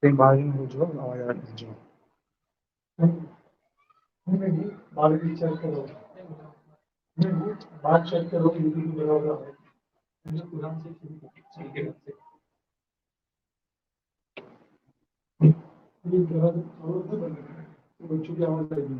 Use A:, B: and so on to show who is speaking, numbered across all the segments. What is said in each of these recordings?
A: कहीं बाहर में हो जो आवाज आ रही जो
B: बात चेक करो बात चेक करो यूट्यूब बराबर है कुरान से सही के ढंग से ये गलत और तो बच्चों की आवाज आएगी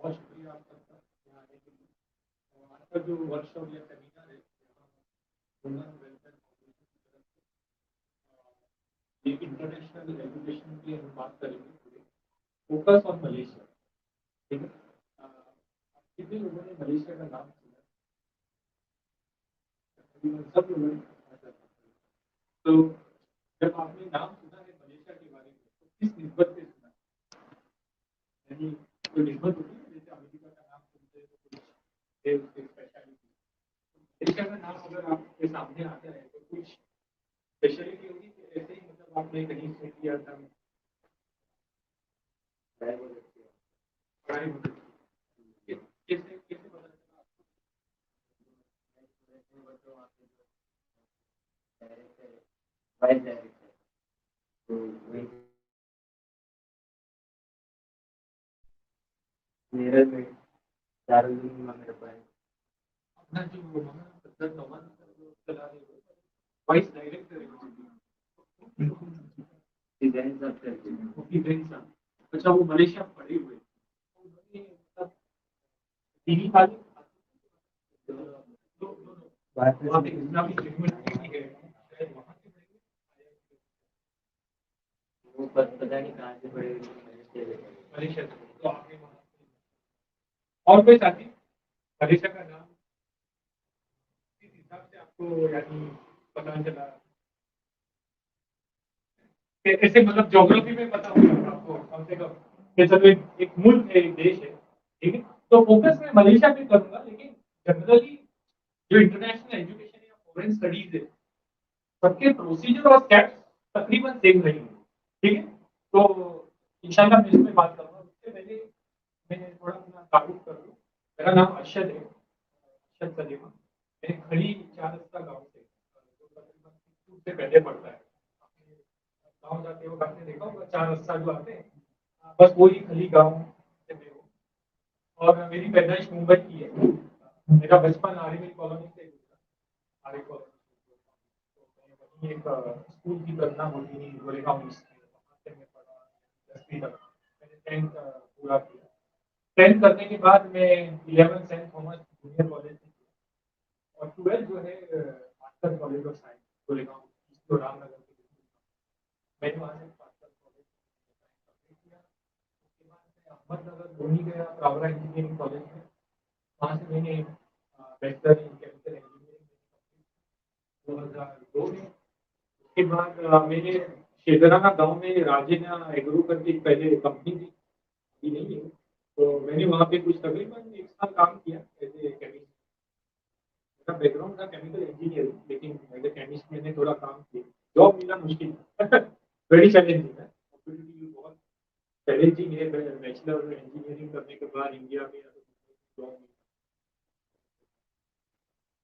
B: बहुत शुक्रिया आपका यहाँ आने के लिए और आपका जो वर्कशॉप या सेमिनार है ये इंटरनेशनल एजुकेशन की हम बात करेंगे फोकस ऑन मलेशिया ठीक है कितने लोगों ने मलेशिया का नाम सुना सब लोगों ने तो जब आपने नाम सुना है मलेशिया के बारे में तो किस निस्बत से सुना यानी कोई निस्बत होती है जैसे अमेरिका का नाम सुनते हैं तो कुछ है उसकी स्पेशलिटी मलेशिया का नाम अगर आपके सामने आता है तो कुछ स्पेशलिटी होगी कि ऐसे ही मतलब आपने कहीं सुन लिया था पढ़ाई हो कैसे कैसे पता चला
C: मेरे में दारुल मेरे पास
B: अपना जो सदर नौमान चला रहे हो वाइस डायरेक्टर
C: डिजाइन सब करके
B: अच्छा वो मलेशिया में पढ़े हुए मतलब तीन साल वहाँ पे इस्लामी यूनिवर्सिटी है वहाँ से
C: वो पता नहीं कहाँ से पड़े
B: मलेशिया से तो आपने और कोई साथी मलेशिया का नाम किस हिसाब से आपको यानी पता चला ऐसे मतलब ज्योग्राफी में पता होगा आपको कम से कम कि चलो एक मुल्क है एक देश है ठीक है तो फोकस में मलेशिया पे करूंगा लेकिन जनरली जो इंटरनेशनल एजुकेशन या फॉरेन स्टडीज है सबके प्रोसीजर और स्टेप्स तकरीबन सेम रहेंगे ठीक है तो इंशाल्लाह मैं इसमें बात करूंगा उससे पहले मैं थोड़ा अपना तारुफ कर लूँ मेरा नाम अरशद है अरशद सलीमा मैं खड़ी 4 रास्ता गाँव से जो तकरीबन से पहले पड़ता है गाँव जाते हो आपने देखा होगा 4 रास्ता जो आते हैं बस वही खली गाँव से मैं हूँ और मेरी पैदाइश मुंबई की है मेरा बचपन आर्मी कॉलोनी से गुजरा आर्मी कॉलोनी वहीं एक स्कूल की कल्पना होती है गोरेगांव में वहाँ से मैं पढ़ा 10वीं तक मैंने 10th पूरा किया 10th करने के बाद मैं 11th Saint Thomas junior college में किया और 12th जो है master college of science Goregaon जो रामनगर के मैंने वहाँ से मास्टर कॉलेज किया उसके बाद मैं अहमदनगर धोनी गया प्रावरा इंजीनियरिंग कॉलेज में वहाँ से मैंने बैचलर इन केमिकल इंजीनियरिंग 2002 में उसके बाद मैंने शेदराना गांव में राजेना एग्रो करके एक पहले कंपनी थी अभी नहीं है तो मैंने वहाँ पे कुछ तकरीबन 1 साल काम किया एज ए केमिस्ट मेरा बैकग्राउंड था केमिकल इंजीनियरिंग लेकिन एज ए केमिस्ट मैंने थोड़ा काम किया जॉब मिलना मुश्किल था वेरी चैलेंजिंग है अपॉर्चुनिटी बहुत चैलेंजिंग है बैचलर इंजीनियरिंग करने के बाद इंडिया में जॉब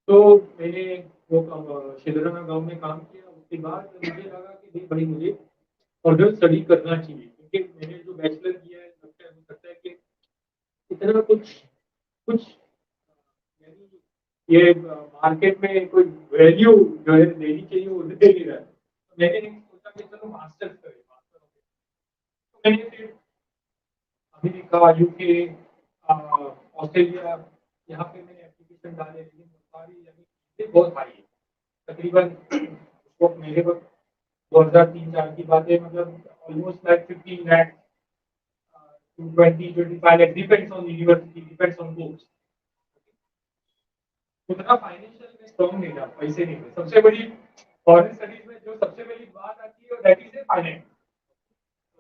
B: तो मैंने वो शेदराना गांव में काम किया उसके बाद मुझे लगा कि नहीं भाई मुझे फर्दर स्टडी करना चाहिए क्योंकि मैंने जो बैचलर किया है लगता है कि इतना अगर कुछ कुछ यानी ये मार्केट में कोई वैल्यू जो है देनी चाहिए वो दे नहीं रहा है, तो मैंने सोचा कि चलो मास्टर्स करें, मास्टर हो गया। तो मैंने फिर अमेरिका, यूके, ऑस्ट्रेलिया, यहाँ पे मैंने एप्लीकेशन डाले, लेकिन सारी यानी फीसें बहुत हाई है। तकरीबन उस वक्त मेरे वक्त 2003-4 की बात है, मतलब almost like 15 lakh to 20-25 lakh, depends on university, depends on course. उतना फाइनेंशियल में स्ट्रॉन्ग नहीं था, पैसे नहीं थे। सबसे बड़ी फॉरेन स्टडीज में जो सबसे बड़ी बात आती है that is finance,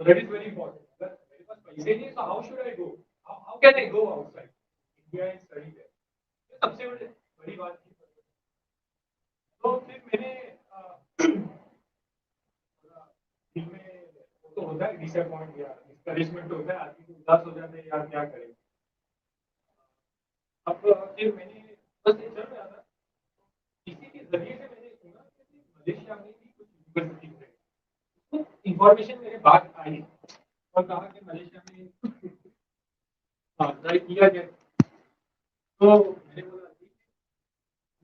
B: that is very important. अगर मेरे पास पैसे नहीं है तो how should I go, how can I go outside India and study there, ये सबसे बड़ी बात थी। तो फिर मैंने दिल में वो तो होता है डिसअपॉइंट या डिस्करेजमेंट होता है, आदमी को उदास हो जाता है यार क्या करें। अब फिर मैंने बस ये चल रहा था, इसी के जरिए से मैंने सुना कि मलेशिया में भी कुछ यूनिवर्सिटीज है, कुछ इंफॉर्मेशन मेरे पास आई और कहा कि मलेशिया में ट्राई किया जाए। तो मैंने बोला ठीक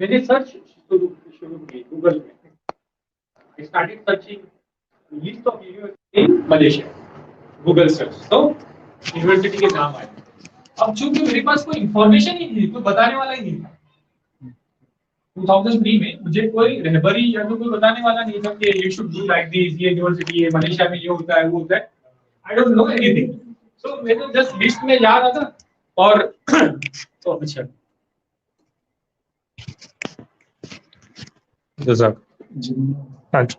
B: है। मैंने सर्च शुरू की गूगल में, I started searching list of university in Malaysia, Google search तो यूनिवर्सिटी के नाम आए। अब चूंकि मेरे पास कोई इंफॉर्मेशन ही नहीं, कोई बताने वाला ही नहीं था 2003 में, मुझे कोई रहबरी या तो कोई बताने वाला नहीं था कि you should do like this, ये यूनिवर्सिटी है, मलेशिया में ये होता है वो होता है, आई डोंट नो एनीथिंग। सो मैं तो जस्ट लिस्ट में जा रहा था और तो अच्छा जज़ाक
A: जी।
B: हाँ जी।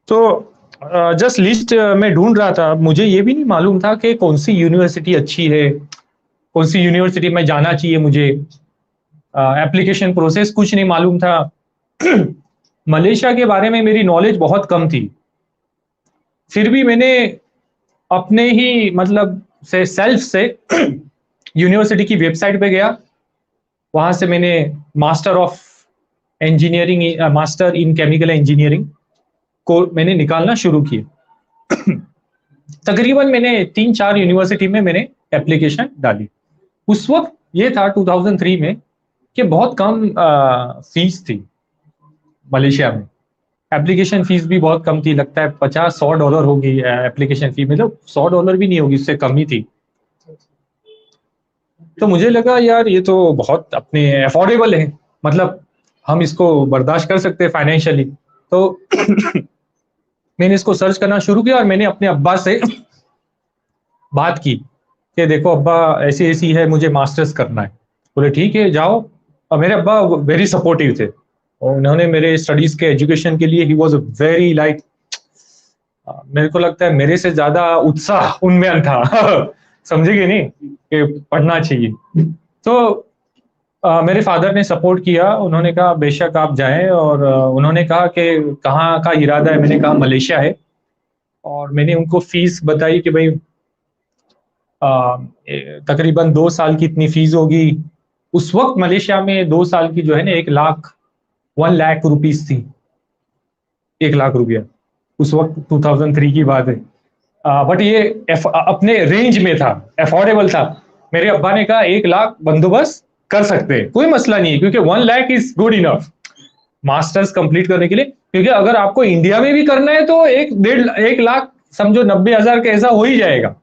B: तो जस्ट लिस्ट में ढूंढ रहा था, मुझे ये भी नहीं मालूम था कि कौन सी यूनिवर्सिटी अच्छी है, कौन सी यूनिवर्सिटी में जाना चाहिए मुझे, एप्लीकेशन प्रोसेस कुछ नहीं मालूम था। मलेशिया के बारे में मेरी नॉलेज बहुत कम थी, फिर भी मैंने अपने ही मतलब से सेल्फ से यूनिवर्सिटी की वेबसाइट पे गया, वहां से मैंने master of engineering, master in chemical engineering को मैंने निकालना शुरू किया। तकरीबन मैंने 3-4 यूनिवर्सिटी में मैंने एप्लीकेशन डाली। उस वक्त ये था 2003 में कि बहुत कम फीस थी मलेशिया में, एप्लीकेशन फीस भी बहुत कम थी, लगता है $50-100 होगी एप्लीकेशन फी, मतलब $100 भी नहीं होगी, उससे कम ही थी। तो मुझे लगा यार ये तो बहुत अपने अफोर्डेबल है, मतलब हम इसको बर्दाश्त कर सकते हैं फाइनेंशियली। तो मैंने इसको सर्च करना शुरू किया और मैंने अपने अब्बा से बात की कि देखो अब्बा ऐसी ऐसी है, मुझे मास्टर्स करना है। बोले ठीक है जाओ। और मेरे अब्बा वेरी सपोर्टिव थे और उन्होंने मेरे स्टडीज के एजुकेशन के लिए ही वाज वेरी लाइक, मेरे को लगता है मेरे से ज्यादा उत्साह उनमें था। समझेगी नहीं कि पढ़ना चाहिए। तो मेरे फादर ने सपोर्ट किया, उन्होंने कहा बेशक आप जाएं, और उन्होंने कहा कि कहाँ का इरादा है, मैंने कहा मलेशिया है। और मैंने उनको फीस बताई कि भाई तकरीबन 2 साल की इतनी फीस होगी। उस वक्त मलेशिया में 2 साल की जो है ना 1 लाख रुपीस थी, 1 लाख रुपया उस वक्त 2003 की बात है। बट ये अपने रेंज में था, अफोर्डेबल था। मेरे अब्बा ने कहा 1 लाख बंदोबस्त कर सकते हैं, कोई मसला नहीं है, क्योंकि 1 lakh is good enough masters complete करने के लिए। क्योंकि अगर आपको इंडिया में भी करना है तो 1 लाख समझो 90,000 का ऐसा हो ही जाएगा।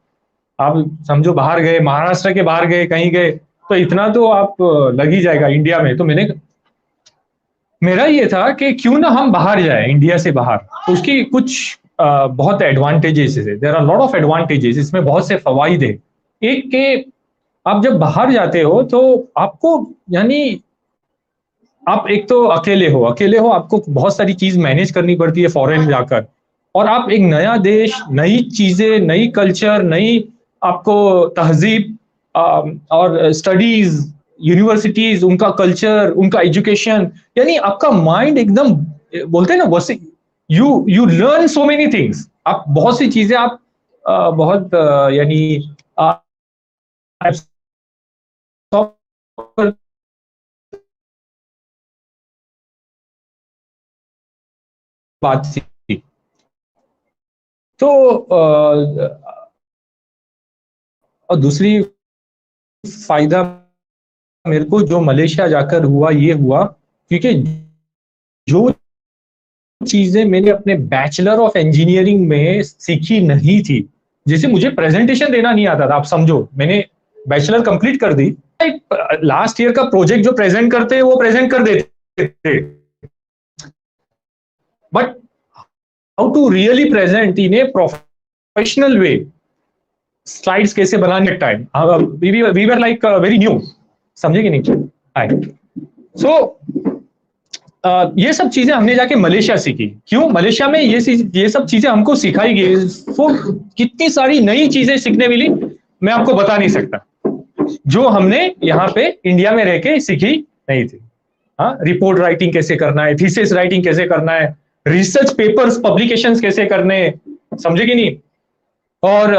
B: आप समझो बाहर गए, महाराष्ट्र के बाहर गए, कहीं गए, तो इतना तो आप लग ही जाएगा इंडिया में। तो मेरा ये था कि क्यों ना हम बाहर जाए, इंडिया से बाहर। तो उसकी कुछ बहुत एडवांटेजेस है, there are lot of advantages, इसमें बहुत से फवाइद है। एक के आप जब बाहर जाते हो तो आपको यानी आप एक तो अकेले हो, आपको बहुत सारी चीज मैनेज करनी पड़ती है फॉरेन जाकर, और आप एक नया देश, नई चीजें, नई कल्चर, नई आपको तहजीब, और स्टडीज, यूनिवर्सिटीज, उनका कल्चर, उनका एजुकेशन, यानी आपका माइंड एकदम, बोलते हैं ना वैसे, you learn so many things. आप बहुत सी चीजें आप बहुत यानी आप
D: बात थी। तो और दूसरी फायदा मेरे को जो मलेशिया जाकर हुआ, ये हुआ क्योंकि जो चीजें मैंने अपने बैचलर ऑफ इंजीनियरिंग में सीखी नहीं थी, जैसे मुझे प्रेजेंटेशन देना नहीं आता था, आप समझो, मैंने बैचलर कंप्लीट कर दी, लास्ट ईयर का प्रोजेक्ट जो प्रेजेंट करते हैं वो प्रेजेंट कर देते थे, but how to really present in a professional way, slides कैसे बनाने time, we were like very new, समझे कि नहीं? सो ये सब चीजें हमने जाके मलेशिया सीखी। क्यों मलेशिया में ये सब चीजें हमको सिखाई गई, तो कितनी सारी नई चीजें सीखने मिली, मैं आपको बता नहीं सकता, जो हमने यहाँ पे इंडिया में रह के सीखी नहीं थी। हाँ, रिपोर्ट राइटिंग कैसे करना है, थीसिस राइटिंग कैसे करना है, रिसर्च पेपर्स पब्लिकेशंस कैसे करने, समझे कि नहीं? और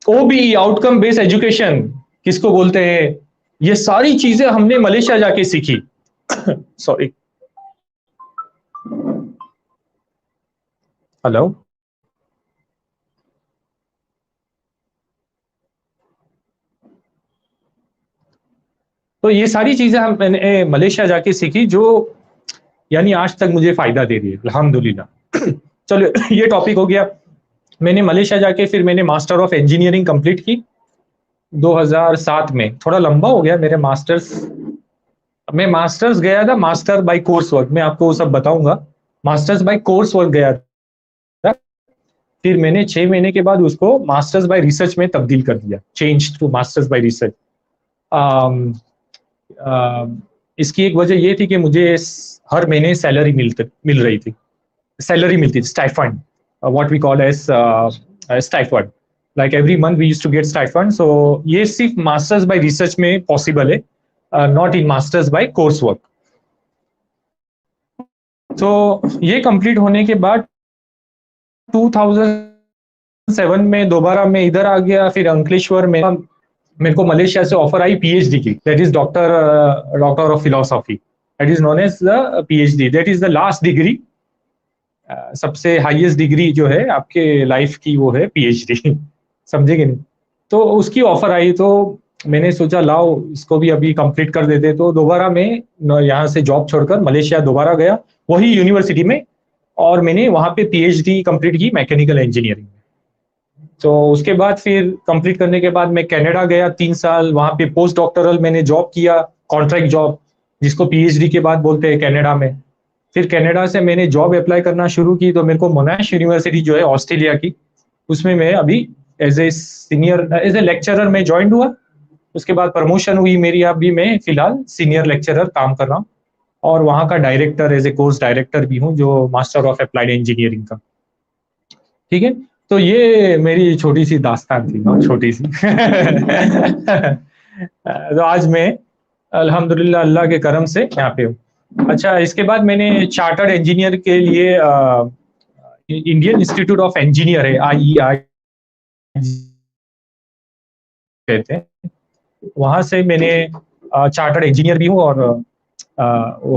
D: ओबी आउटकम बेस्ड एजुकेशन किसको बोलते हैं, ये सारी चीजें हमने मलेशिया जाके सीखी। सॉरी, हेलो, तो ये सारी चीजें मैंने मलेशिया जाके सीखी, जो यानी आज तक मुझे फायदा दे रही है, अल्हम्दुलिल्लाह। चलो, ये टॉपिक हो गया। मैंने मलेशिया जाके फिर मैंने मास्टर ऑफ इंजीनियरिंग कंप्लीट की 2007 में। थोड़ा लंबा हो गया मेरे मास्टर्स, मैं मास्टर्स गया था मास्टर बाय कोर्स वर्क, मैं आपको वो सब बताऊंगा। मास्टर्स बाय कोर्स वर्क गया था, फिर मैंने 6 महीने के बाद उसको मास्टर्स बाय रिसर्च में तब्दील कर दिया, change to masters by research. इसकी एक वजह ये थी कि मुझे हर महीने सैलरी मिल रही थी, सैलरी मिलती थी, stipend, what we call as stipend, like every month we used to get stipend. So ये सिर्फ मास्टर्स बाय रिसर्च में पॉसिबल है, not in masters by course work. तो ये कंप्लीट होने के बाद 2007 में दोबारा मैं इधर आ गया, फिर अंकलेश्वर में मेरे को मलेशिया से ऑफर आई पीएचडी की, that is doctor of philosophy, that is known as the PhD, that is the last degree, सबसे हाईएस्ट डिग्री जो है आपके लाइफ की वो है पीएचडी। समझे कि नहीं? तो उसकी ऑफर आई, तो मैंने सोचा लाओ इसको भी अभी कंप्लीट कर देते। तो दोबारा मैं यहाँ से जॉब छोड़कर मलेशिया दोबारा गया, वही यूनिवर्सिटी में, और मैंने वहाँ पे पीएचडी कंप्लीट की मैकेनिकल इंजीनियरिंग। तो उसके बाद फिर कंप्लीट करने के बाद मैं कनाडा गया 3 साल, वहाँ पे पोस्ट डॉक्टरल मैंने जॉब किया, कॉन्ट्रैक्ट जॉब जिसको पीएचडी के बाद बोलते हैं कनाडा में। फिर कनाडा से मैंने जॉब अप्लाई करना शुरू की, तो मेरे को मोनाश यूनिवर्सिटी जो है ऑस्ट्रेलिया की, उसमें मैं अभी as a senior, as a lecturer में ज्वाइन हुआ। उसके बाद प्रमोशन हुई मेरी, अभी मैं फिलहाल सीनियर लेक्चरर काम कर रहा हूँ, और वहाँ का director, as a course director भी हूँ, जो मास्टर ऑफ अप्लाइड इंजीनियरिंग का। ठीक है, तो ये मेरी छोटी सी दास्तान थी, छोटी सी। तो आज मैं अल्हम्दुलिल्लाह अल्लाह के करम से यहाँ पे हूँ। अच्छा, इसके बाद मैंने चार्टर्ड इंजीनियर के लिए इंडियन इंस्टीट्यूट ऑफ इंजीनियर है, IEI कहते हैं, वहां से मैंने चार्टर्ड इंजीनियर भी हूँ, और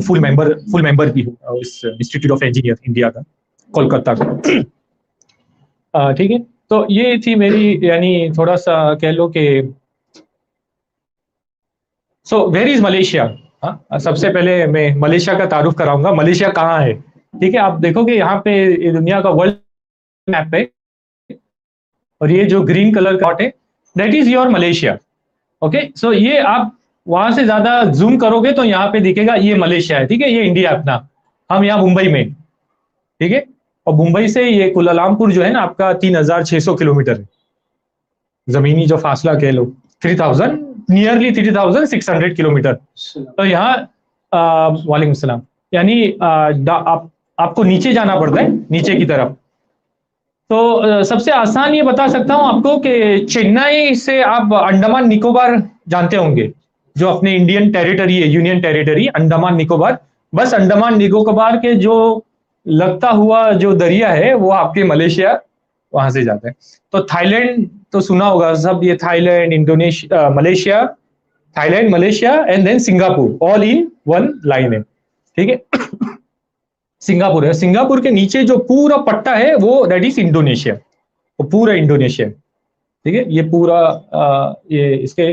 D: फुल मेंबर भी हूँ इस इंस्टीट्यूट ऑफ इंजीनियर इंडिया का, कोलकाता का। ठीक है, तो ये थी मेरी, यानी थोड़ा सा कह लो कि सो वेयर इज मलेशिया। सबसे पहले मैं मलेशिया का तारुफ कराऊंगा, मलेशिया कहाँ है। ठीक है, आप देखोगे यहाँ पे ये दुनिया का वर्ल्ड मैप है, और ये जो ग्रीन कलर का डॉट है that is your Malaysia. Okay, so ये आप वहां से ज्यादा जूम करोगे तो यहाँ पे दिखेगा ये मलेशिया है। ठीक है, ये इंडिया अपना, हम यहाँ मुंबई में। ठीक है, और मुंबई से ये कुलालमपुर जो है ना आपका 3600 किलोमीटर है, जमीनी जो फासला कह लो, 3000, नियरली 3600 किलोमीटर। तो यहाँ वालेकुम सलाम, यानी आपको नीचे जाना पड़ता है, नीचे की तरफ। तो सबसे आसान ये बता सकता हूँ आपको कि चेन्नई से आप अंडमान निकोबार जानते होंगे, जो अपने इंडियन टेरिटरी है, यूनियन टेरिटरी अंडमान निकोबार, बस अंडमान निकोबार के जो लगता हुआ जो दरिया है वो आपके मलेशिया वहां से जाता है। तो थाईलैंड तो सुना होगा सब, ये Thailand, Indonesia, Malaysia, Thailand, Malaysia and then Singapore, all in one line है। ठीक है, सिंगापुर है। सिंगापुर के नीचे जो पूरा पट्टा है वो दैट इज इंडोनेशिया, वो पूरा इंडोनेशिया, ठीक है। ये पूरा ये इसके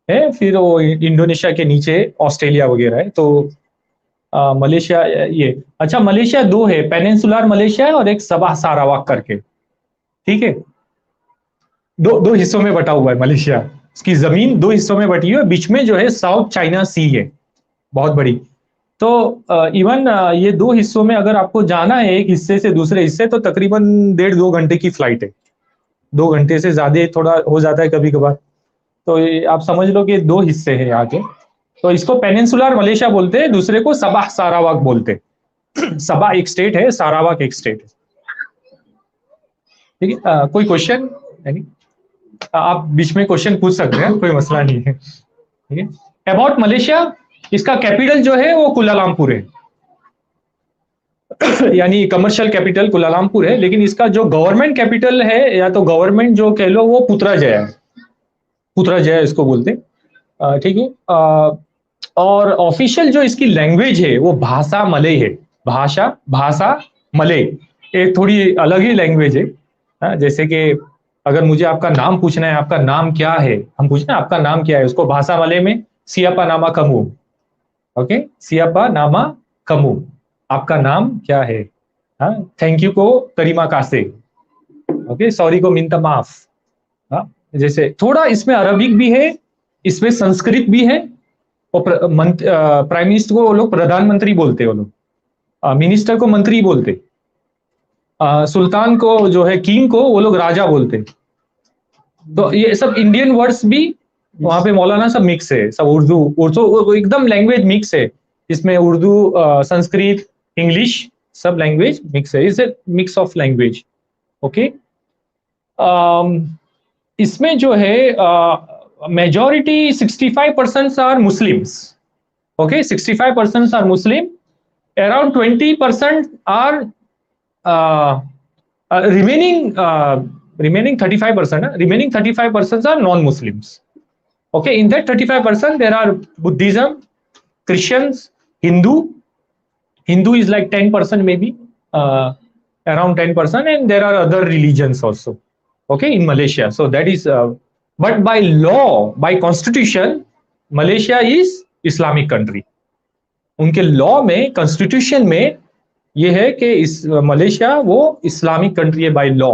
D: है, फिर वो इंडोनेशिया के नीचे ऑस्ट्रेलिया वगैरह है। तो मलेशिया ये अच्छा, मलेशिया दो है, पेनिनसुलर मलेशिया है और एक सबा सारावाक करके, ठीक है। दो हिस्सों में बटा हुआ है मलेशिया, उसकी जमीन दो हिस्सों में बटी हुई है, बीच में जो है साउथ चाइना सी है, बहुत बड़ी। तो इवन ये दो हिस्सों में अगर आपको जाना है एक हिस्से से दूसरे हिस्से, तो तकरीबन 1.5-2 घंटे की फ्लाइट है, 2 घंटे से ज्यादा थोड़ा हो जाता है कभी कभार। तो आप समझ लो कि दो हिस्से हैं यहाँ के। तो इसको पेनिनसुलर मलेशिया बोलते हैं, दूसरे को सबा सारावाक बोलते हैं। सबा एक स्टेट है, सारावाक एक स्टेट है, ठीक है। कोई क्वेश्चन? आप बीच में क्वेश्चन पूछ सकते हैं, कोई मसला नहीं है, ठीक है। अबाउट मलेशिया, इसका कैपिटल जो है वो कुलालमपुर है, यानी कमर्शियल कैपिटल कुलालमपुर है, लेकिन इसका जो गवर्नमेंट कैपिटल है या तो गवर्नमेंट जो कह लो वो पुत्रजया है, पुत्रजया इसको बोलते, ठीक है। और ऑफिशियल जो इसकी लैंग्वेज है वो भाषा मलय है, भाषा मलय, एक थोड़ी अलग ही लैंग्वेज है। जैसे कि अगर मुझे आपका नाम पूछना है, आपका नाम क्या है, हम पूछना आपका नाम क्या है, उसको भाषा मलय में सियापा नामा कमू, ओके, सियापा नामा कमू, आपका नाम क्या है। हाँ, थैंक यू को करीमा कासे, ओके, सॉरी को मिंता माफ। हाँ, जैसे थोड़ा इसमें अरबिक भी है, इसमें संस्कृत भी है, और प्राइम मिनिस्टर को वो लोग प्रधानमंत्री बोलते हैं, वो लोग मिनिस्टर को मंत्री बोलते, सुल्तान को जो है किंग को वो लोग राजा बोलते। तो ये सब इंडियन वर्ड्स भी वहां पे मौलाना सब मिक्स है, सब उर्दू एकदम लैंग्वेज मिक्स है, इसमें उर्दू, संस्कृत, इंग्लिश सब लैंग्वेज मिक्स है, it's a mix of language, okay. इसमें जो है majority 65% are Muslims, okay, 65% are Muslim, around 20% are remaining 35%, remaining 35% are non-Muslims. Okay, in that 35% there are Buddhism, Christians, Hindu is like 10% maybe, around 10%, and there are other religions also, okay, in Malaysia. So that is, but by law, by constitution, Malaysia is Islamic country. उनके law में, constitution में ये है कि इस Malaysia वो Islamic country है by law.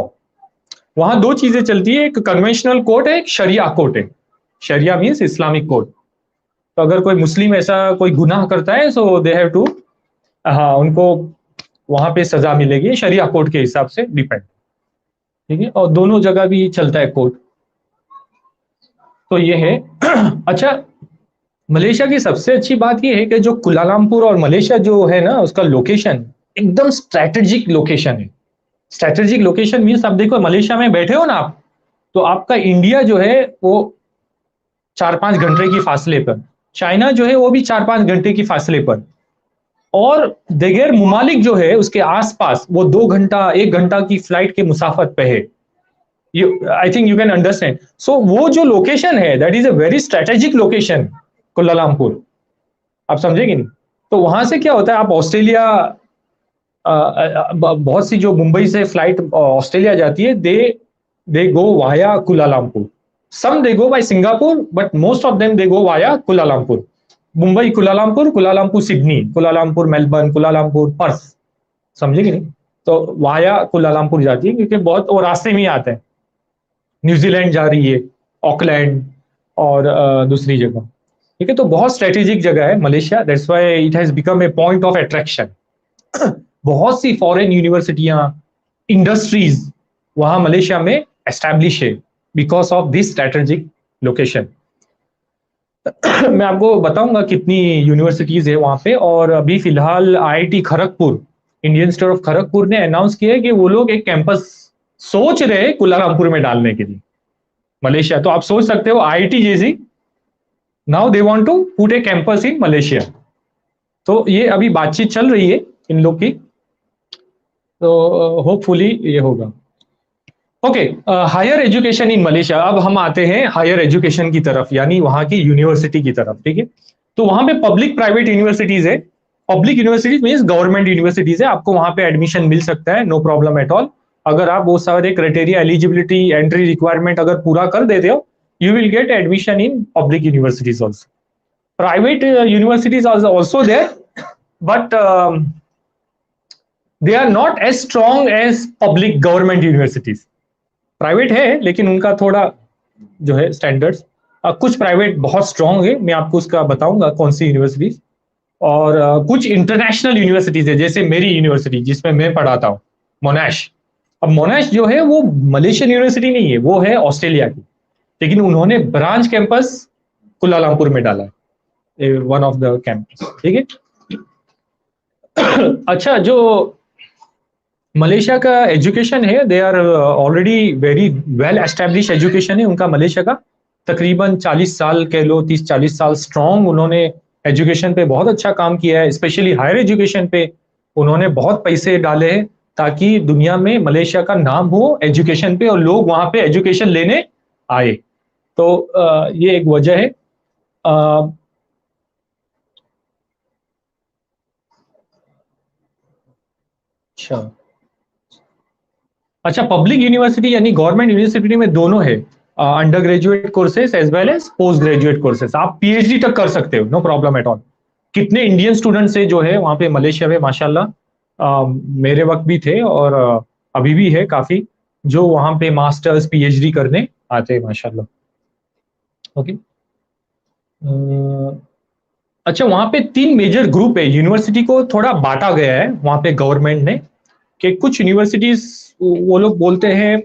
D: वहां दो चीजें चलती है, एक कन्वेंशनल कोर्ट है, एक शरिया कोर्ट है। शरिया मीन्स इस्लामिक कोर्ट। तो अगर कोई मुस्लिम ऐसा कोई गुनाह करता है, सो दे हैव टू, हाँ, उनको वहां पे सजा मिलेगी शरिया कोर्ट के हिसाब से, डिपेंड, ठीक है। और दोनों जगह भी चलता है कोर्ट। तो ये है। अच्छा, मलेशिया की सबसे अच्छी बात ये है कि जो कुलालमपुर और मलेशिया जो है ना, उसका लोकेशन एकदम स्ट्रैटेजिक लोकेशन है। स्ट्रैटेजिक लोकेशन मीन्स आप देखो, मलेशिया में बैठे हो ना आप, तो आपका इंडिया जो है वो 4-5 घंटे की फासले पर, चाइना जो है वो भी 4-5 घंटे की फासले पर, और दिगर मुमालिक जो है उसके आसपास वो 2 घंटा 1 घंटा की फ्लाइट के मुसाफत पे है। I think you can understand. So वो जो लोकेशन है, that is a very strategic location, Kuala Lumpur, आप समझेंगे नहीं। तो वहां से क्या होता है, आप ऑस्ट्रेलिया, बहुत सी जो मुंबई से फ्लाइट ऑस्ट्रेलिया जाती है, they go via Kuala Lumpur, some they go by Singapore, but most of them they go via Kuala Lumpur. Mumbai Kuala Lumpur, Kuala Lumpur Sydney, Kuala Lumpur Melbourne, Kuala Lumpur Perth, समझेंगे नहीं। तो वाया कुलालमपुर जाती है, क्योंकि बहुत वो रास्ते में ही आते हैं। न्यूजीलैंड जा रही है, ऑकलैंड और दूसरी जगह, ठीक है। तो बहुत स्ट्रेटेजिक जगह है Malaysia, that's why it has become a point of attraction. बहुत सी फॉरेन यूनिवर्सिटियां, इंडस्ट्रीज वहां मलेशिया में एस्टैब्लिश है because of this strategic location. मैं आपको बताऊंगा कितनी यूनिवर्सिटीज है वहां पे। और अभी फिलहाल IIT Kharagpur, Indian institute of Kharagpur ने अनाउंस किया है कि वो लोग एक कैंपस सोच रहे हैं कुलालमपुर में डालने के लिए, मलेशिया। तो आप सोच सकते हो IIT जैसी, now they want to put a campus in Malaysia. तो ये अभी बातचीत चल रही है इन लोग की, तो होपफुली ये होगा। Okay, higher education in Malaysia. अब हम आते हैं हायर एजुकेशन की तरफ, यानी वहां की यूनिवर्सिटी की तरफ, ठीक है। तो वहां पे पब्लिक प्राइवेट यूनिवर्सिटीज है, public universities means government universities है, आपको वहां पे एडमिशन मिल सकता है, नो प्रॉब्लम एट ऑल। अगर आप वो सारे क्राइटेरिया, एलिजिबिलिटी, एंट्री रिक्वायरमेंट अगर पूरा कर देते हो, you will get admission in public universities also. Private universities are also there, but they are not as strong as public government universities. Private है लेकिन उनका थोड़ा जो है स्टैंडर्ड्स, कुछ प्राइवेट बहुत स्ट्रांग है, मैं आपको उसका बताऊंगा कौन सी यूनिवर्सिटीज। और कुछ इंटरनेशनल यूनिवर्सिटीज है, जैसे मेरी यूनिवर्सिटी जिसमें मैं पढ़ाता हूँ, मोनाश। अब मोनाश जो है वो मलेशियन यूनिवर्सिटी नहीं है, वो है ऑस्ट्रेलिया की, लेकिन उन्होंने ब्रांच कैंपस कुलालमपुर में डाला है, वन ऑफ द कैंपस, ठीक है। अच्छा, जो मलेशिया का एजुकेशन है, they are already very well establish education है उनका मलेशिया का। तकरीबन 40 साल कह लो, 30-40 साल स्ट्रॉन्ग उन्होंने एजुकेशन पे बहुत अच्छा काम किया है, स्पेशली हायर एजुकेशन पे उन्होंने बहुत पैसे डाले हैं ताकि दुनिया में मलेशिया का नाम हो एजुकेशन पे और लोग वहां पे एजुकेशन लेने आए। तो ये एक वजह है। अच्छा, पब्लिक यूनिवर्सिटी यानी गवर्नमेंट यूनिवर्सिटी में दोनों है, undergraduate courses as well as postgraduate courses. आप पीएचडी तक कर सकते हो, नो प्रॉब्लम एट ऑल। कितने इंडियन स्टूडेंट्स है जो है वहां पे मलेशिया में, माशाल्लाह, मेरे वक्त भी थे और अभी भी है काफी, जो वहां पे मास्टर्स पीएचडी करने आते हैं, माशाल्लाह। ओके। अच्छा, वहां पे 3 मेजर ग्रुप है, यूनिवर्सिटी को थोड़ा बांटा गया है वहां पे गवर्नमेंट ने, कि कुछ यूनिवर्सिटीज वो लोग बोलते हैं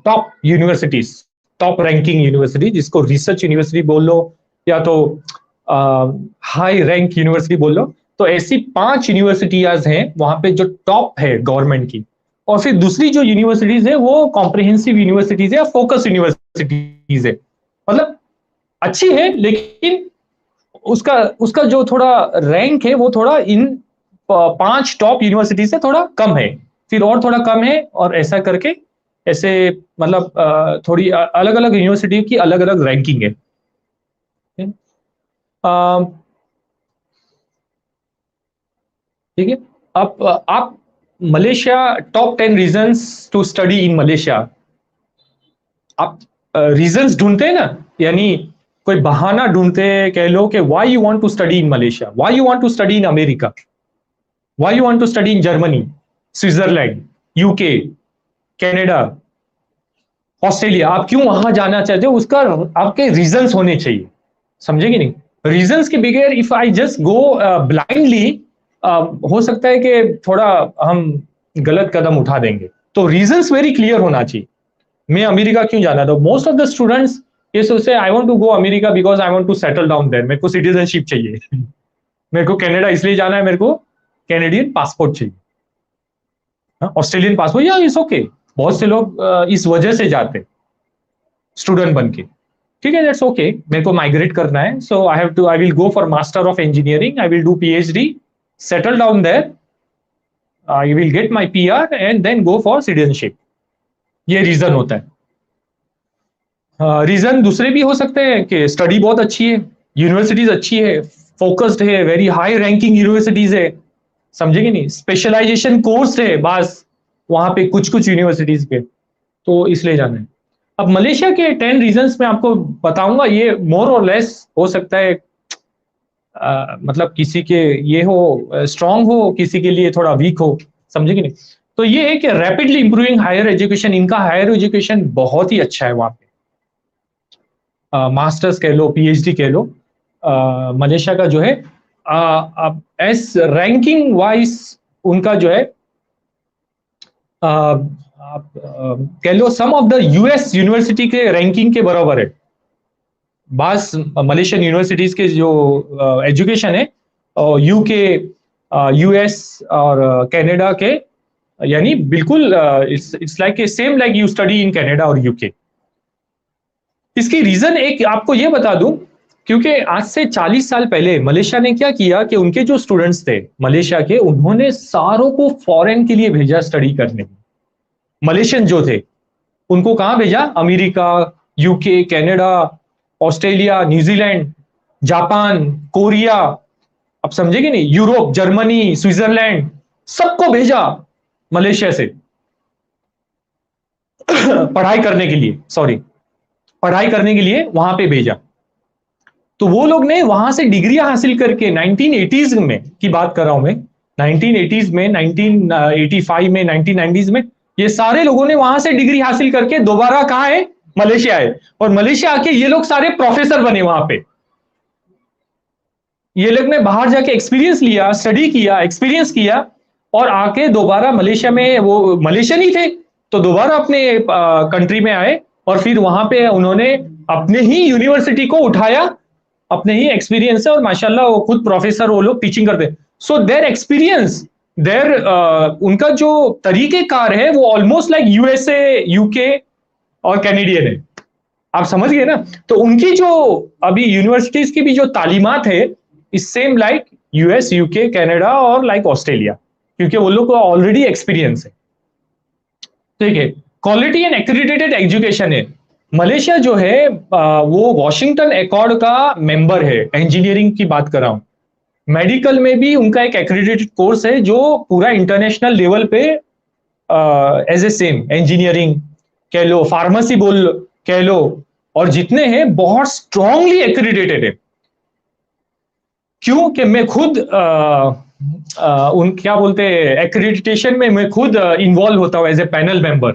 D: top universities, top ranking university, जिसको रिसर्च यूनिवर्सिटी बोल लो या तो हाई रैंक यूनिवर्सिटी बोल लो। तो ऐसी 5 यूनिवर्सिटीज हैं वहां पे जो टॉप है गवर्नमेंट की, और फिर दूसरी जो यूनिवर्सिटीज है वो कॉम्प्रिहेंसिव यूनिवर्सिटीज है या फोकस यूनिवर्सिटीज है, मतलब अच्छी है लेकिन उसका उसका जो थोड़ा रैंक है वो थोड़ा इन 5 टॉप यूनिवर्सिटी से थोड़ा कम है, फिर और थोड़ा कम है, और ऐसा करके ऐसे मतलब थोड़ी अलग अलग यूनिवर्सिटी की अलग अलग रैंकिंग है। ठीक है। अब आप Malaysia, top 10 reasons to study in Malaysia, आप रीजंस ढूंढते हैं ना, यानी कोई बहाना ढूंढते हैं, कह लो कि why you want to study in Malaysia, why you want to study in America, why you want to study in Germany, Switzerland, UK, Canada, Australia, आप क्यों वहां जाना चाहते हो, उसका आपके रीजंस होने चाहिए, समझेंगे नहीं। रीजंस के बगैर if I just go blindly, हो सकता है कि थोड़ा हम गलत कदम उठा देंगे। तो रीजंस वेरी क्लियर होना चाहिए, मैं अमेरिका क्यों जाना था। मोस्ट ऑफ द स्टूडेंट्स ये सोचते हैं I want to go America because I want to settle down there, मेरे को सिटीजनशिप चाहिए मेरे को कनाडा इसलिए जाना है, मेरे को कैनेडियन पासपोर्ट चाहिए, ऑस्ट्रेलियन पासपोर्ट, या इट्स ओके। बहुत से लोग इस वजह से जाते स्टूडेंट बन के, ठीक है, दैट्स ओके। मेरे को माइग्रेट करना है, so I will go for master of engineering, I will do PhD, settle down there, I will get my PR and then go for citizenship. ये रीजन होता है। रीजन दूसरे भी हो सकते हैं कि स्टडी बहुत अच्छी है, यूनिवर्सिटीज अच्छी है, फोकस्ड है, वेरी हाई रैंकिंग यूनिवर्सिटीज है, समझेंगे नहीं, स्पेशलाइजेशन कोर्स है बस वहां पे कुछ कुछ यूनिवर्सिटीज पे, तो इसलिए जाना है। अब मलेशिया के 10 रीजंस मैं आपको बताऊंगा, ये मोर और लेस हो सकता है मतलब किसी के ये हो स्ट्रांग हो, किसी के लिए थोड़ा वीक हो, समझेंगे नहीं। तो ये है कि रैपिडली इंप्रूविंग हायर एजुकेशन, इनका हायर एजुकेशन बहुत ही अच्छा है वहां पे, मास्टर्स कह लो, पीएचडी कह लो, मलेशिया का जो है एस रैंकिंग वाइज उनका जो है आप कह लो सम ऑफ द यूएस यूनिवर्सिटी के रैंकिंग के बराबर है। बस मलेशियन यूनिवर्सिटीज के जो एजुकेशन है यूके, यूएस और कनाडा के, यानी बिल्कुल it's like a same like you study in Canada और यूके। इसकी रीजन एक आपको ये बता दूं, क्योंकि आज से 40 साल पहले मलेशिया ने क्या किया कि उनके जो स्टूडेंट्स थे मलेशिया के, उन्होंने सारों को फॉरेन के लिए भेजा स्टडी करने। मलेशियन जो थे उनको कहां भेजा, America, UK, Canada, Australia, New Zealand, Japan, Korea, अब समझेगी नहीं, यूरोप, जर्मनी, स्विट्जरलैंड, सबको भेजा मलेशिया से पढ़ाई करने के लिए, सॉरी, पढ़ाई करने के लिए वहां पे भेजा। तो वो लोग ने वहां से डिग्रियां हासिल करके 1980s में की बात कर रहा हूं मैं, 1980s में, 1985 में, 1990s में, ये सारे लोगों ने वहां से डिग्री हासिल करके दोबारा कहाँ है, मलेशिया है। और मलेशिया आके ये लोग सारे प्रोफेसर बने वहां पे। ये लोग ने बाहर जाके एक्सपीरियंस लिया, स्टडी किया, एक्सपीरियंस किया, और आके दोबारा मलेशिया में, वो मलेशियन ही थे तो दोबारा अपने कंट्री में आए, और फिर वहां पे उन्होंने अपने ही यूनिवर्सिटी को उठाया, अपने ही एक्सपीरियंस है, और माशाल्लाह वो खुद प्रोफेसर, वो लोग टीचिंग करते हैं। सो देयर एक्सपीरियंस, देयर उनका जो तरीकेकार है वो ऑलमोस्ट लाइक यूएसए, यूके और कैनेडियन है। आप समझ गए ना? तो उनकी जो अभी यूनिवर्सिटीज की भी जो तालीमात है इस same like US, UK, Canada और लाइक ऑस्ट्रेलिया, क्योंकि वो लोग को ऑलरेडी एक्सपीरियंस है। ठीक है, क्वालिटी एंड एक्रेडिटेड एजुकेशन है। मलेशिया जो है वो वॉशिंगटन एकॉर्ड का मेंबर है, इंजीनियरिंग की बात कर रहा हूं। मेडिकल में भी उनका एक एक्रेडिटेड कोर्स है जो पूरा इंटरनेशनल लेवल पे एज ए सेम, इंजीनियरिंग कह लो, फार्मेसी बोल कह लो, और जितने हैं बहुत स्ट्रांगली एक्रेडिटेड है। क्यों? कि मैं खुद उन क्या बोलते हैं एक्रेडिटेशन में मैं खुद इन्वॉल्व होता हूं एज ए पैनल मेंबर,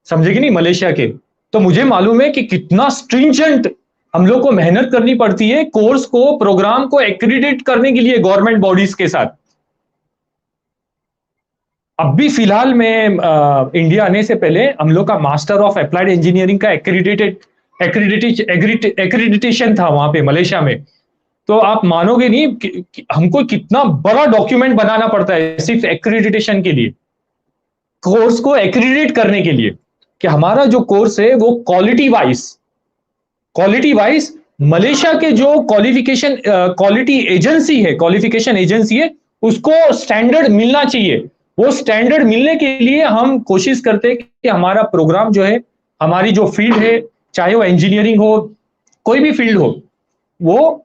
D: समझेगी नहीं, मलेशिया के। तो मुझे मालूम है कि कितना स्ट्रिंजेंट हम लोग को मेहनत करनी पड़ती है कोर्स को, प्रोग्राम को एक्रेडिट करने के लिए गवर्नमेंट बॉडीज के साथ। अब भी फिलहाल में इंडिया आने से पहले हम लोग का मास्टर ऑफ अप्लाइड इंजीनियरिंग का एक्रेडिटेशन था वहां पे मलेशिया में। तो आप मानोगे नहीं कि हमको कितना बड़ा डॉक्यूमेंट बनाना पड़ता है सिर्फ एक्रेडिटेशन के लिए, कोर्स को एक्रेडिट करने के लिए, कि हमारा जो कोर्स है वो क्वालिटी वाइज मलेशिया के जो क्वालिटी एजेंसी है उसको स्टैंडर्ड मिलना चाहिए। वो स्टैंडर्ड मिलने के लिए हम कोशिश करते हैं कि हमारा प्रोग्राम जो है, हमारी जो फील्ड है, चाहे वो इंजीनियरिंग हो, कोई भी फील्ड हो, वो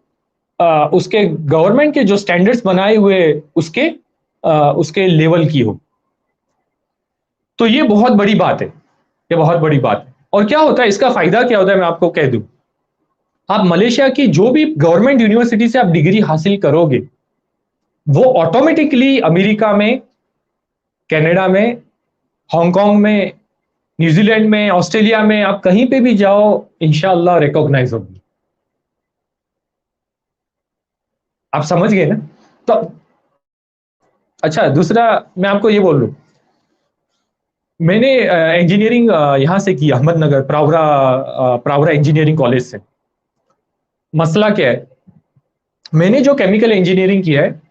D: उसके गवर्नमेंट के जो स्टैंडर्ड्स बनाए हुए उसके लेवल की हो। तो ये बहुत बड़ी बात है, ये बहुत बड़ी बात है। और क्या होता है, इसका फायदा क्या होता है मैं आपको कह दूं। आप मलेशिया की जो भी गवर्नमेंट यूनिवर्सिटी से आप डिग्री हासिल करोगे, वो ऑटोमेटिकली अमेरिका में, कनाडा में, हांगकांग में, न्यूजीलैंड में, ऑस्ट्रेलिया में, आप कहीं पे भी जाओ इंशाअल्लाह रिकॉग्नाइज होगी। आप समझ गए ना? तो अच्छा, दूसरा मैं आपको ये बोल लूं, मैंने इंजीनियरिंग यहां से की, अहमदनगर प्रावरा इंजीनियरिंग कॉलेज से। मसला क्या है, मैंने जो केमिकल इंजीनियरिंग किया है,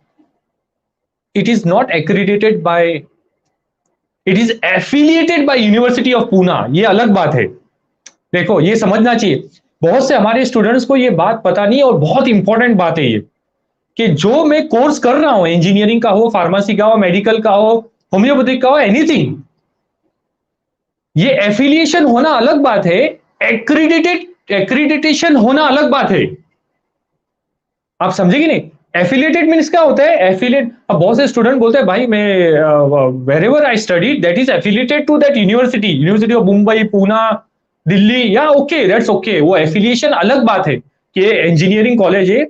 D: it is not accredited by, it is affiliated by university of Poona. ये अलग बात है। देखो, ये समझना चाहिए, बहुत से हमारे स्टूडेंट्स को ये बात पता नहीं, और बहुत इंपॉर्टेंट बात है ये, कि जो मैं कोर्स कर रहा हूं, इंजीनियरिंग का हो, फार्मेसी का हो, मेडिकल का हो, होम्योपैथिक का हो, एनीथिंग, ये एफिलिएशन होना अलग बात है, एक्रेडिटेशन होना अलग बात है। आप समझेंगे नहीं? एफिलिएटेड मीन्स क्या होता है? एफिलिएट, अब बहुत से स्टूडेंट बोलते हैं भाई मैं wherever I study that is affiliated to that university of Mumbai, Poona, Delhi, या ओके, दैट्स ओके। वो एफिलिएशन अलग बात है कि इंजीनियरिंग कॉलेज है,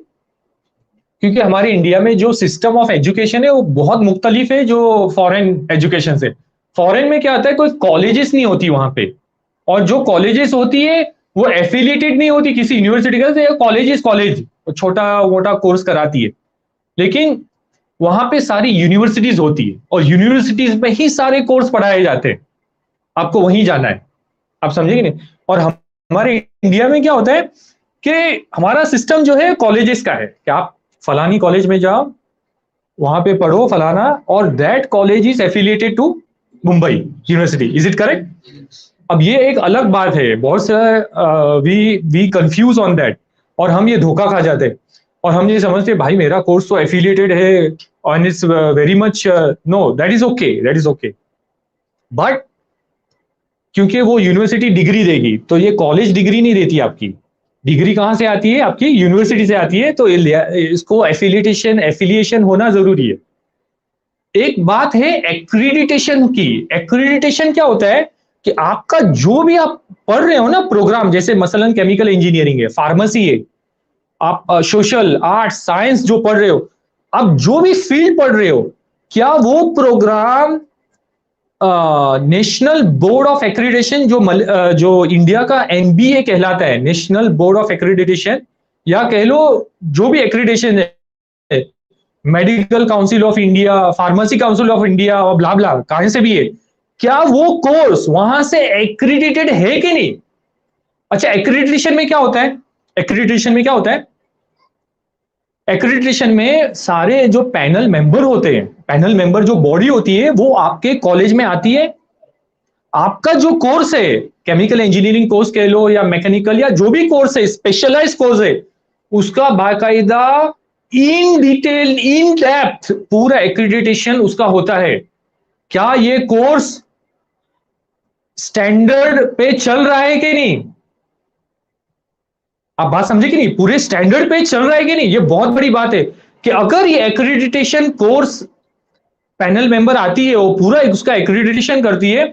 D: क्योंकि हमारे इंडिया में जो सिस्टम ऑफ एजुकेशन है वो बहुत मुख्तलिफ है जो फॉरेन एजुकेशन से। फॉरेन में क्या होता है, कोई कॉलेजेस नहीं होती वहां पे, और जो कॉलेजेस होती है वो एफिलिएटेड नहीं होती किसी यूनिवर्सिटी का, कॉलेज छोटा मोटा कोर्स कराती है, लेकिन वहां पे सारी यूनिवर्सिटीज होती है, और यूनिवर्सिटीज में ही सारे कोर्स पढ़ाए जाते हैं, आपको वहीं जाना है। आप समझेंगे नहीं? और हमारे इंडिया में क्या होता है कि हमारा सिस्टम जो है कॉलेजेस का है, कि आप फलानी कॉलेज में जाओ, वहां पे पढ़ो फलाना, और that college is affiliated to Mumbai university. Is it correct? अब ये एक अलग बात है, बहुत से वी कंफ्यूज ऑन दैट, और हम ये धोखा खा जाते हैं, और हम ये समझते भाई मेरा कोर्स तो एफिलिएटेड है and it's very much, no, that is okay, but क्योंकि वो यूनिवर्सिटी डिग्री देगी, तो ये कॉलेज डिग्री नहीं देती आपकी, डिग्री कहाँ से आती है? आपकी यूनिवर्सिटी से आती है, तो इसको एफिलिएशन होना जरूरी है। एक बात है एक्रीडिटेशन की। एक्रीडिटेशन क्या होता है कि आपका जो भी आप पढ़ रहे हो ना प्रोग्राम, जैसे मसलन केमिकल इंजीनियरिंग है, फार्मेसी है, आप सोशल आर्ट्स साइंस जो पढ़ रहे हो, आप जो भी फील्ड पढ़ रहे हो, क्या वो program national board of accreditation जो इंडिया का एनबीए कहलाता है, नेशनल बोर्ड ऑफ एक्रीडिटेशन, या कह लो जो भी एक्रीडिटेशन है, medical council of India, pharmacy council of India और ब्ला ब्ला कहां से भी है, क्या वो कोर्स वहां से एक्रीडिटेड है कि नहीं? अच्छा, एक्रीडिटेशन में क्या होता है? एक्रीडिटेशन में क्या होता है? एक्रीडिटेशन में सारे जो पैनल मेंबर होते हैं, पैनल मेंबर जो बॉडी होती है, वो आपके कॉलेज में आती है। आपका जो कोर्स है, केमिकल इंजीनियरिंग कोर्स कह लो या मैकेनिकल या जो भी कोर्स है, स्पेशलाइज्ड कोर्स है, उसका बाकायदा इन डिटेल इन डेप्थ पूरा एक्रीडिटेशन उसका होता है। क्या ये कोर्स स्टैंडर्ड पे चल रहा है कि नहीं? आप बात समझे कि नहीं? पूरे स्टैंडर्ड पे चल रहा है कि नहीं? ये बहुत बड़ी बात है कि अगर ये एक्रीडिटेशन कोर्स पैनल मेंबर आती है, वो पूरा उसका एक्रीडिटेशन करती है,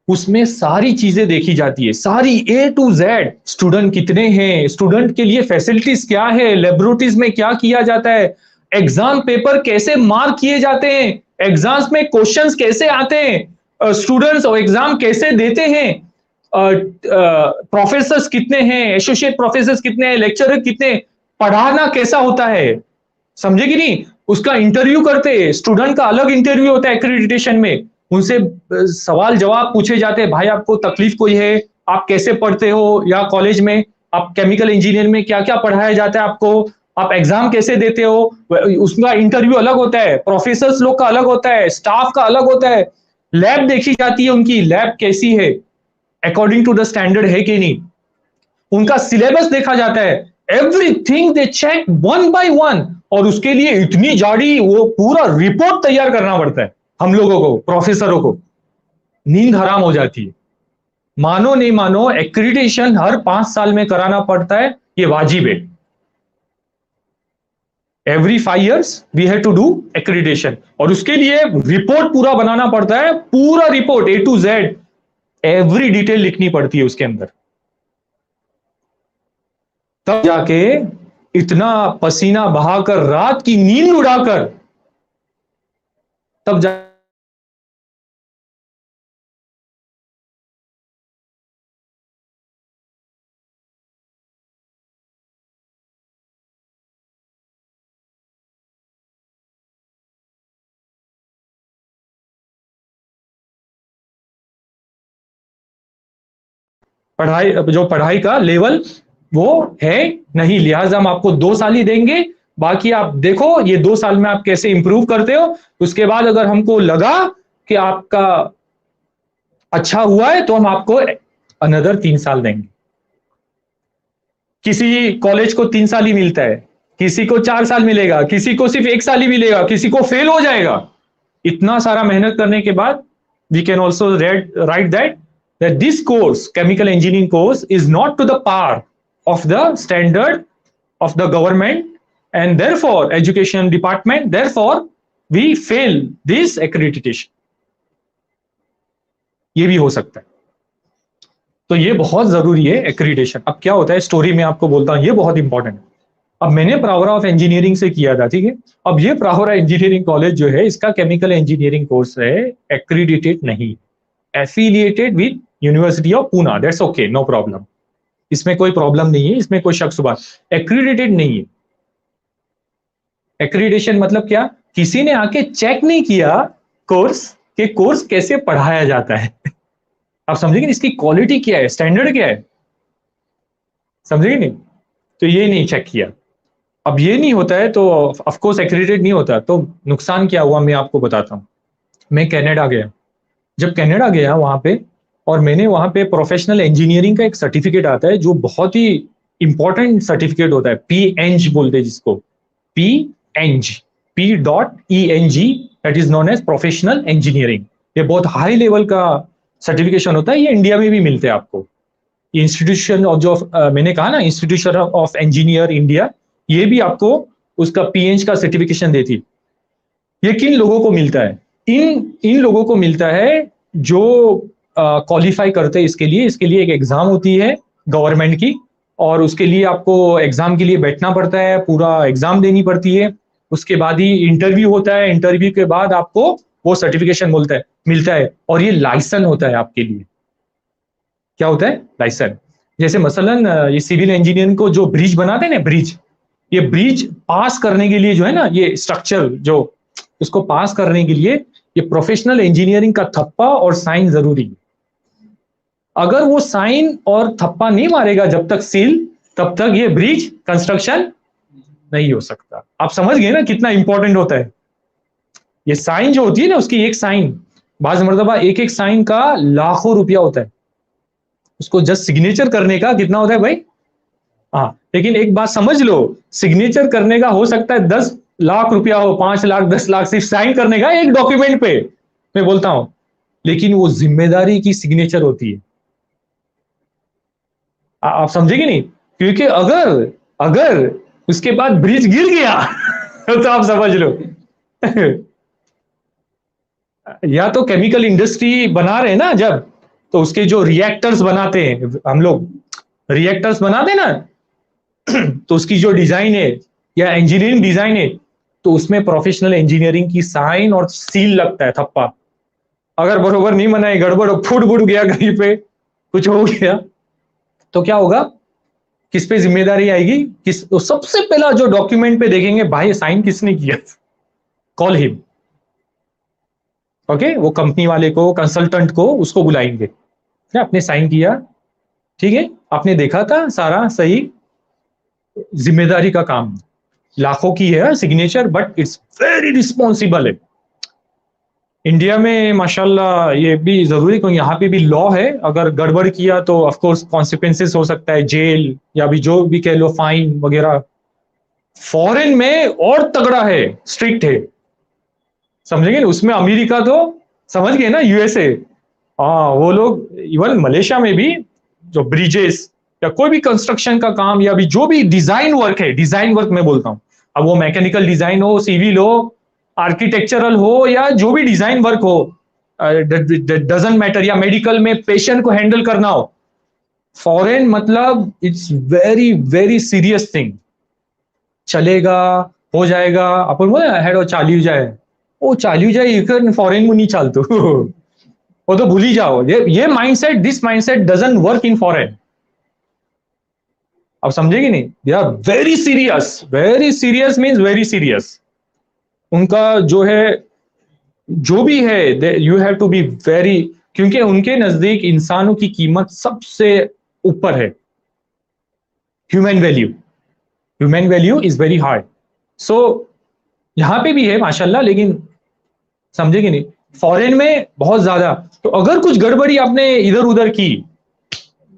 D: उसमें सारी चीजें देखी जाती है, सारी ए टू जेड। स्टूडेंट कितने हैं, स्टूडेंट के लिए फैसिलिटीज क्या है, लेबोरेटरीज में क्या किया जाता है, एग्जाम पेपर कैसे मार्क किए जाते हैं, एग्जाम्स में क्वेश्चंस कैसे आते हैं, स्टूडेंट्स एग्जाम कैसे देते हैं, प्रोफेसर्स कितने हैं, एसोसिएट प्रोफेसर्स कितने हैं, लेक्चरर कितने, पढ़ाना कैसा होता है, समझे कि नहीं? उसका इंटरव्यू करते हैं, स्टूडेंट का अलग इंटरव्यू होता है एक्रीडिटेशन में, उनसे सवाल जवाब पूछे जाते हैं, भाई आपको तकलीफ कोई है, आप कैसे पढ़ते हो, या कॉलेज में आप केमिकल इंजीनियर में क्या क्या पढ़ाया जाता है आपको, आप एग्जाम कैसे देते हो, उसका इंटरव्यू अलग होता है, प्रोफेसर्स लोग का अलग होता है, स्टाफ का अलग होता है, लैब देखी जाती है, उनकी लैब कैसी है, अकॉर्डिंग टू द स्टैंडर्ड है कि नहीं, उनका सिलेबस देखा जाता है, everything they check one by one. और उसके लिए इतनी जाड़ी वो पूरा रिपोर्ट तैयार करना पड़ता है हम लोगों को, प्रोफेसरों को, नींद हराम हो जाती है। मानो नहीं मानो, एक्रीडिटेशन हर 5 साल में कराना पड़ता है, ये वाजिब है। Every 5 years we have to do accreditation, और उसके लिए रिपोर्ट पूरा बनाना पड़ता है, पूरा report A to Z, every detail लिखनी पड़ती है उसके अंदर। तब जाके इतना पसीना बहाकर, रात की नींद उड़ाकर, तब जा पढ़ाई, जो पढ़ाई का लेवल वो है नहीं, लिहाजा हम आपको 2 साल ही देंगे, बाकी आप देखो ये 2 साल में आप कैसे इंप्रूव करते हो। उसके बाद अगर हमको लगा कि आपका अच्छा हुआ है तो हम आपको अनदर 3 साल देंगे। किसी कॉलेज को 3 साल ही मिलता है, किसी को 4 साल मिलेगा, किसी को सिर्फ 1 साल ही मिलेगा, किसी को फेल हो जाएगा। इतना सारा मेहनत करने के बाद we can also write that this course, chemical engineering course, is not to the par of the standard of the government, and therefore education department, therefore we fail this accreditation। ये भी हो सकता है, तो ये बहुत जरूरी है एक्रीडिटेशन। अब क्या होता है, स्टोरी में आपको बोलता हूं, ये बहुत इंपॉर्टेंट है। अब मैंने प्रावरा ऑफ इंजीनियरिंग से किया था, ठीक है। अब ये प्रावरा इंजीनियरिंग कॉलेज जो है, इसका केमिकल इंजीनियरिंग कोर्स है, एक्रीडिटेड नहीं, affiliated with university of Poona, that's okay, no problem, इसमें कोई प्रॉब्लम नहीं है, इसमें कोई शक शुबा। एक्रीडिटेड नहीं है। एक्रीडिटेशन मतलब क्या? किसी ने आके चेक नहीं किया कोर्स के कोर्स कैसे पढ़ाया जाता है आप समझेंगे, इसकी क्वालिटी क्या है, स्टैंडर्ड क्या है, समझेंगे नहीं? तो ये नहीं चेक किया। अब ये नहीं होता है तो ऑफ कोर्स एक्रीडिटेड नहीं होता। तो नुकसान क्या हुआ मैं आपको बताता हूँ। मैं कनाडा गया, जब कनाडा गया वहां पे, और मैंने वहां पे प्रोफेशनल इंजीनियरिंग का एक सर्टिफिकेट आता है जो बहुत ही इंपॉर्टेंट सर्टिफिकेट होता है, PEng बोलते हैं जिसको, PEng, P.ENG, that is known as professional engineering. ये बहुत हाई लेवल का सर्टिफिकेशन होता है, ये इंडिया में भी मिलते हैं आपको। इंस्टीट्यूशन ऑफ जो मैंने कहा ना, इंस्टीट्यूशन ऑफ इंजीनियर इंडिया, ये भी आपको उसका पीएच का सर्टिफिकेशन देती। ये किन लोगों को मिलता है? इन लोगों को मिलता है जो क्वालिफाई करते हैं इसके लिए एक एग्जाम होती है गवर्नमेंट की, और उसके लिए आपको एग्जाम के लिए बैठना पड़ता है, पूरा एग्जाम देनी पड़ती है, उसके बाद ही इंटरव्यू होता है, इंटरव्यू के बाद आपको वो सर्टिफिकेशन मिलता है और ये लाइसेंस होता है आपके लिए। क्या होता है? लाइसेंस। जैसे मसलन ये सिविल इंजीनियरिंग को जो ब्रिज बनाते हैं ना, ब्रिज, ये ब्रिज पास करने के लिए जो है ना, ये स्ट्रक्चर जो उसको पास करने के लिए ये प्रोफेशनल इंजीनियरिंग का थप्पा और साइन जरूरी है। अगर वो साइन और थप्पा नहीं मारेगा जब तक सील, तब तक ये ब्रिज कंस्ट्रक्शन नहीं हो सकता। आप समझ गए ना कितना इंपॉर्टेंट होता है ये साइन जो होती है ना, उसकी एक साइन, बाज़ मर्तबा एक एक साइन का लाखों रुपया होता है, उसको जस्ट सिग्नेचर करने का कितना होता है भाई? हाँ, लेकिन एक बात समझ लो, सिग्नेचर करने का हो सकता है 10 लाख रुपया हो, 5 लाख, 10 लाख, सिर्फ साइन करने का एक डॉक्यूमेंट पे, मैं बोलता हूं, लेकिन वो जिम्मेदारी की सिग्नेचर होती है। आप समझेंगे नहीं? क्योंकि अगर उसके बाद ब्रिज गिर गया तो आप समझ लो या तो केमिकल इंडस्ट्री बना रहे हैं ना जब, तो उसके जो रिएक्टर्स बनाते हैं हम लोग, रिएक्टर्स बनाते हैं ना तो उसकी जो डिजाइन है या इंजीनियरिंग डिजाइन है, तो उसमें प्रोफेशनल इंजीनियरिंग की साइन और सील लगता है, थप्पा। अगर बरोबर नहीं बनाए, गड़बड़ फूट फूट गया, कहीं पे कुछ हो गया, तो क्या होगा? किस पे जिम्मेदारी आएगी? तो सबसे पहला जो डॉक्यूमेंट पे देखेंगे, भाई साइन किसने किया, कॉल हिम। ओके, वो कंपनी वाले को, कंसल्टेंट को, उसको बुलाएंगे, क्या आपने साइन किया? ठीक है, आपने देखा था सारा सही? जिम्मेदारी का काम, लाखों की है signature, but it's very responsible है। इंडिया में माशाल्लाह ये भी जरूरी, क्योंकि यहाँ पे भी लॉ है, अगर गड़बड़ किया तो ऑफ कोर्स कॉन्सिक्वेंसेस हो सकता है, जेल या भी जो भी कह लो, फाइन वगैरह। फॉरेन में और तगड़ा है, स्ट्रिक्ट है, समझेंगे? उसमें अमेरिका तो समझ गए ना, यूएसए, हाँ, वो लोग इवन मलेशिया में भी जो ब्रिजेस या कोई भी कंस्ट्रक्शन का काम या भी जो भी डिजाइन वर्क है, डिजाइन वर्क मैं बोलता हूं, अब वो मैकेनिकल डिजाइन हो, सिविल हो, आर्किटेक्चरल हो, या जो भी डिजाइन वर्क हो, डजंट मैटर, या मेडिकल में पेशेंट को हैंडल करना हो, फॉरेन मतलब it's very very serious thing. चलेगा, हो जाएगा, अपन बोले हेड चालू जाए, वो चालू जाए, फॉरेन में नहीं चालतो वो तो भूल ही जाओ। ये mindset, this mindset doesn't work in foreign. आप समझेगी नहीं? They are very serious, very serious means very serious. उनका जो है, जो भी है, you have to be very, क्योंकि उनके नजदीक इंसानों की कीमत सबसे ऊपर है। Human value is very high. So यहां पे भी है माशाल्लाह, लेकिन समझेगी नहीं, फॉरेन में बहुत ज्यादा। तो अगर कुछ गड़बड़ी आपने इधर उधर की,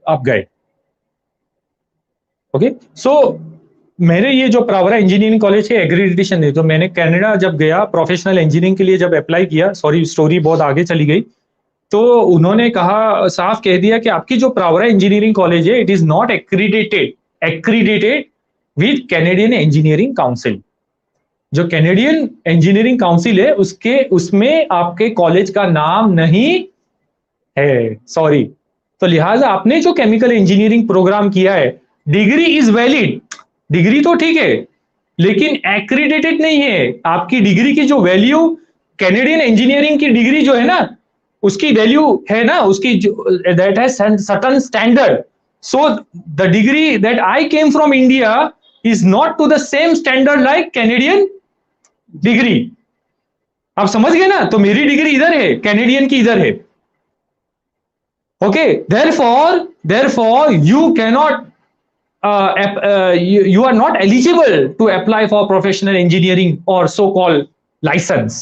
D: आप गए। ओके, सो मेरे ये जो प्रावरा इंजीनियरिंग कॉलेज के एग्रीडिटेशन है, तो मैंने कनाडा जब गया प्रोफेशनल इंजीनियरिंग के लिए, जब अप्लाई किया, सॉरी स्टोरी बहुत आगे चली गई, तो उन्होंने कहा, साफ कह दिया कि आपकी जो प्रावरा इंजीनियरिंग कॉलेज है, it is not accredited with Canadian engineering council. जो कैनेडियन इंजीनियरिंग काउंसिल है, उसमें आपके कॉलेज का नाम नहीं है, सॉरी। तो लिहाजा आपने जो केमिकल इंजीनियरिंग प्रोग्राम किया है, डिग्री इज वैलिड, डिग्री तो ठीक है, लेकिन एक्रीडिटेड नहीं है। आपकी डिग्री की जो वैल्यू, कैनेडियन इंजीनियरिंग की डिग्री जो है ना, उसकी वैल्यू है ना, उसकी that has certain standard. So the degree that I came from India is not to the same standard like Canadian degree. आप समझ गए ना? तो मेरी डिग्री इधर है, कैनेडियन की इधर है। Okay, therefore you cannot you are not eligible to apply for professional engineering or so-called license.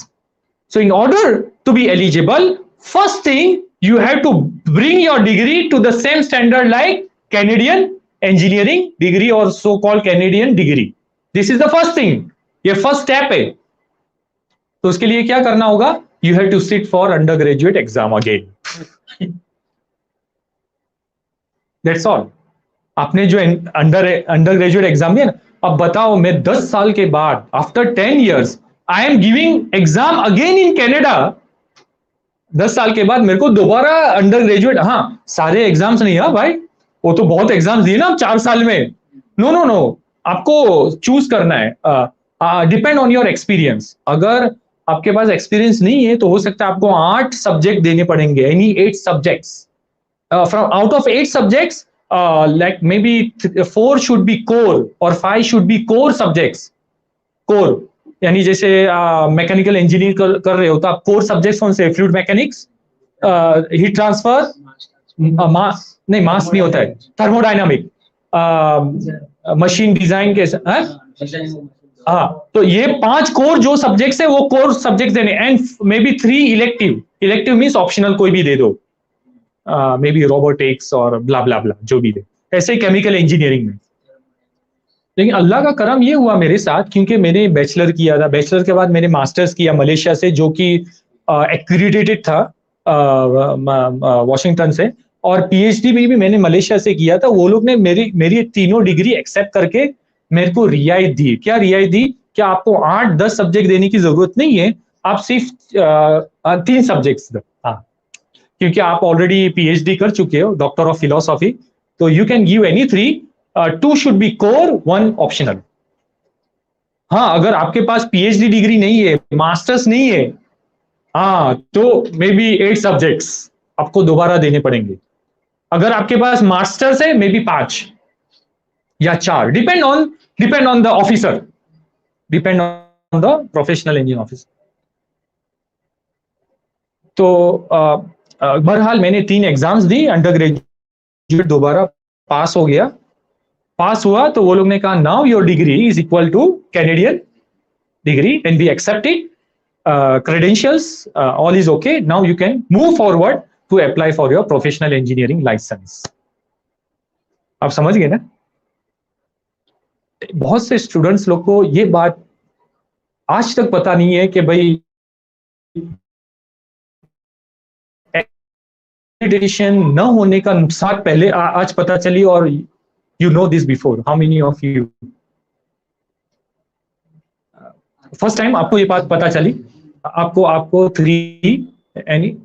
D: So in order to be eligible, first thing you have to bring your degree to the same standard like Canadian engineering degree or so-called Canadian degree. This is the first thing. ये first step है। तो उसके लिए क्या करना होगा? You have to sit for undergraduate exam again. That's all. आपने जो अंडर ग्रेजुएट एग्जाम दिया ना, अब बताओ मैं 10 साल के बाद after 10 years I am giving exam again in Canada. 10 साल के बाद मेरे को दोबारा अंडर ग्रेजुएट, हाँ सारे एग्जाम्स नहीं, हाँ भाई वो तो बहुत एग्जाम्स दिए ना हम 4 साल में। नो नो नो, आपको चूज करना है, डिपेंड ऑन योर एक्सपीरियंस। अगर आपके पास एक्सपीरियंस नहीं है तो हो सकता है आपको 8 सब्जेक्ट देने पड़ेंगे, any 8 subjects from out of 8 subjects, like maybe 4 should be core or 5 should be core subjects। core यानी जैसे मैकेनिकल इंजीनियर कर रहे हो तो आप कोर सब्जेक्ट्स कौन से? फ्लूइड मैकेनिक्स, हीट ट्रांसफर, नहीं मास नहीं होता है, थर्मोडायनामिक, मशीन डिजाइन के, हाँ तो ये 5 कोर जो सब्जेक्ट्स है वो कोर सब्जेक्ट्स देने, and may be 3 elective. Elective means optional कोई भी दे दो, मे बी रोबोटिक्स और ब्ला ब्ला ब्ला जो भी दे, ऐसे केमिकल इंजीनियरिंग में। लेकिन अल्लाह का करम ये हुआ मेरे साथ, क्योंकि मैंने बैचलर किया था, बैचलर के बाद मैंने मास्टर्स किया मलेशिया से, जो कि एक्रीडिटेड था वॉशिंगटन से, और पीएचडी भी मैंने मलेशिया से किया था। वो लोग ने मेरी तीनों डिग्री एक्सेप्ट करके मेरे को रियायत दी। क्या रियायत दी? क्या आपको 8-10 सब्जेक्ट देने की जरूरत नहीं है, आप सिर्फ 3 सब्जेक्ट्स दो, हाँ क्योंकि आप ऑलरेडी पीएचडी कर चुके हो, डॉक्टर ऑफ फिलोसॉफी, तो you can give any 3, 2 should be core, 1 optional. हाँ अगर आपके पास पीएचडी डिग्री नहीं है, मास्टर्स नहीं है, हाँ तो मे बी 8 सब्जेक्ट्स आपको दोबारा देने पड़ेंगे। अगर आपके पास मास्टर्स है, मे बी 5 या 4, depend on the officer, depend on the professional engineer officer. तो बहरहाल मैंने 3 एग्जाम्स दी, अंडर ग्रेजुएट दोबारा पास हो गया। पास हुआ तो वो लोग ने कहा now your degree is equal to Canadian degree and we accepted credentials, all is okay, now you can move forward to apply for your professional engineering license। आप समझ गए ना? बहुत से स्टूडेंट्स लोग को ये बात आज तक पता नहीं है कि भाई एक्रेडिटेशन न होने का नुकसान पहले आज पता चली, और you know this before, how many of you first time आपको ये बात पता चली? आपको 3 यानी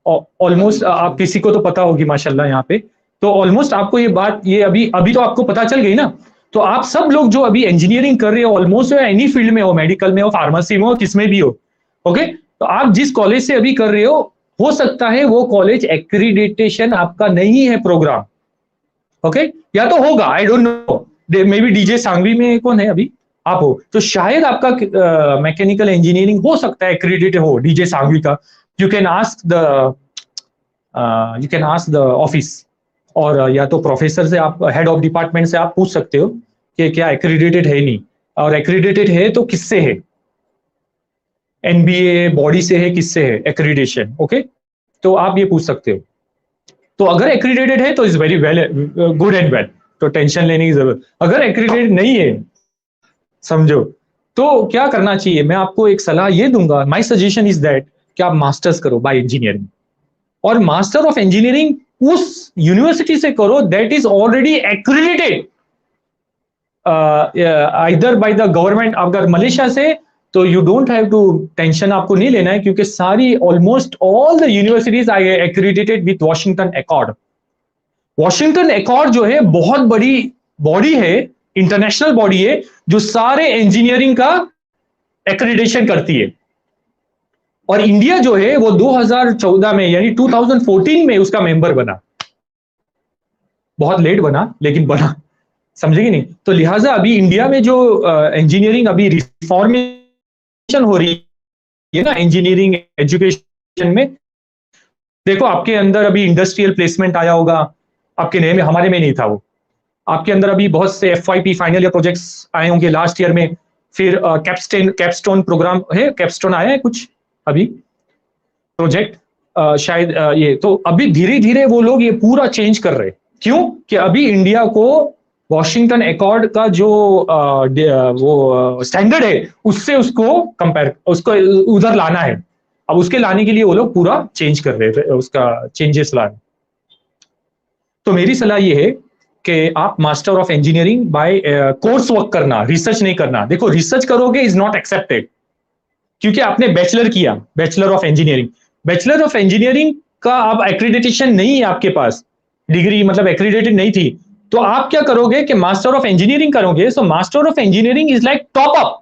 D: ऑलमोस्ट, आप किसी को तो पता होगी माशाल्लाह यहाँ पे, तो ऑलमोस्ट आपको ये बात, ये अभी तो आपको पता चल गई ना। तो आप सब लोग जो अभी इंजीनियरिंग कर रहे हो, ऑलमोस्ट एनी फील्ड में हो, मेडिकल में हो, फार्मेसी में हो, किसमें भी हो, ओके, तो आप जिस कॉलेज से अभी कर रहे हो सकता है वो कॉलेज एक्रीडिटेशन आपका नहीं है प्रोग्राम, ओके, या तो होगा, आई don't no, may be DJ Sangvi में कौन है अभी, आप हो, तो शायद आपका मैकेनिकल इंजीनियरिंग हो सकता है एक्रीडिटेड हो डीजे सांगवी का। You can ask the office, और या तो प्रोफेसर से, आप हेड ऑफ डिपार्टमेंट से आप पूछ सकते हो कि क्या एक्रीडिटेड है नहीं, और एक्रीडिटेड है तो किससे है, एनबीए बॉडी से है, किससे है एक्रीडिटेशन, ओके, तो आप ये पूछ सकते हो। तो अगर एक्रीडिटेड है तो is very well, good and well, तो टेंशन लेने की जरूरत। अगर एक्रीडिटेड नहीं है, समझो, तो क्या करना चाहिए, मैं आपको एक सलाह ये दूंगा, माय सजेशन इज दैट कि आप मास्टर्स करो बाय इंजीनियरिंग, और मास्टर ऑफ इंजीनियरिंग उस यूनिवर्सिटी से करो that is already accredited either by the government. अगर मलेशिया से तो you don't have to tension, आपको नहीं लेना है, क्योंकि सारी almost all the universities are accredited with Washington accord. वॉशिंगटन अकॉर्ड जो है बहुत बड़ी बॉडी है, इंटरनेशनल बॉडी है, जो सारे इंजीनियरिंग का एक्रेडिटेशन करती है। और इंडिया जो है वो 2014 में यानी 2014 में उसका मेंबर बना, बहुत लेट बना लेकिन बना, समझेगी नहीं? तो लिहाजा अभी इंडिया में जो इंजीनियरिंग अभी रिफॉर्मेशन हो रही है ना इंजीनियरिंग एजुकेशन में, देखो आपके अंदर अभी इंडस्ट्रियल प्लेसमेंट आया होगा, आपके नए में, हमारे में नहीं था वो। आपके अंदर अभी बहुत से FYP फाइनल ईयर प्रोजेक्ट्स आए होंगे लास्ट ईयर में, फिर कैपस्टोन प्रोग्राम है, कैपस्टोन आया है कुछ अभी प्रोजेक्ट, शायद ये, तो अभी धीरे धीरे वो लोग ये पूरा चेंज कर रहे हैं। क्यों? कि अभी इंडिया को वॉशिंगटन अकॉर्ड का जो वो स्टैंडर्ड है उससे उसको कंपेयर, उसको उधर लाना है। अब उसके लाने के लिए वो लोग पूरा चेंज कर रहे हैं, उसका चेंजेस ला रहे। तो मेरी सलाह ये है कि आप master of engineering bye course work करना, रिसर्च नहीं करना। देखो रिसर्च करोगे इज नॉट एक्सेप्टेड, क्योंकि आपने बैचलर किया, bachelor of engineering. Bachelor of engineering का अब एक्रेडिटेशन नहीं है आपके पास, डिग्री मतलब एक्रेडिटेड नहीं थी, तो आप क्या करोगे कि मास्टर ऑफ इंजीनियरिंग करोगे। So master of engineering is like top up,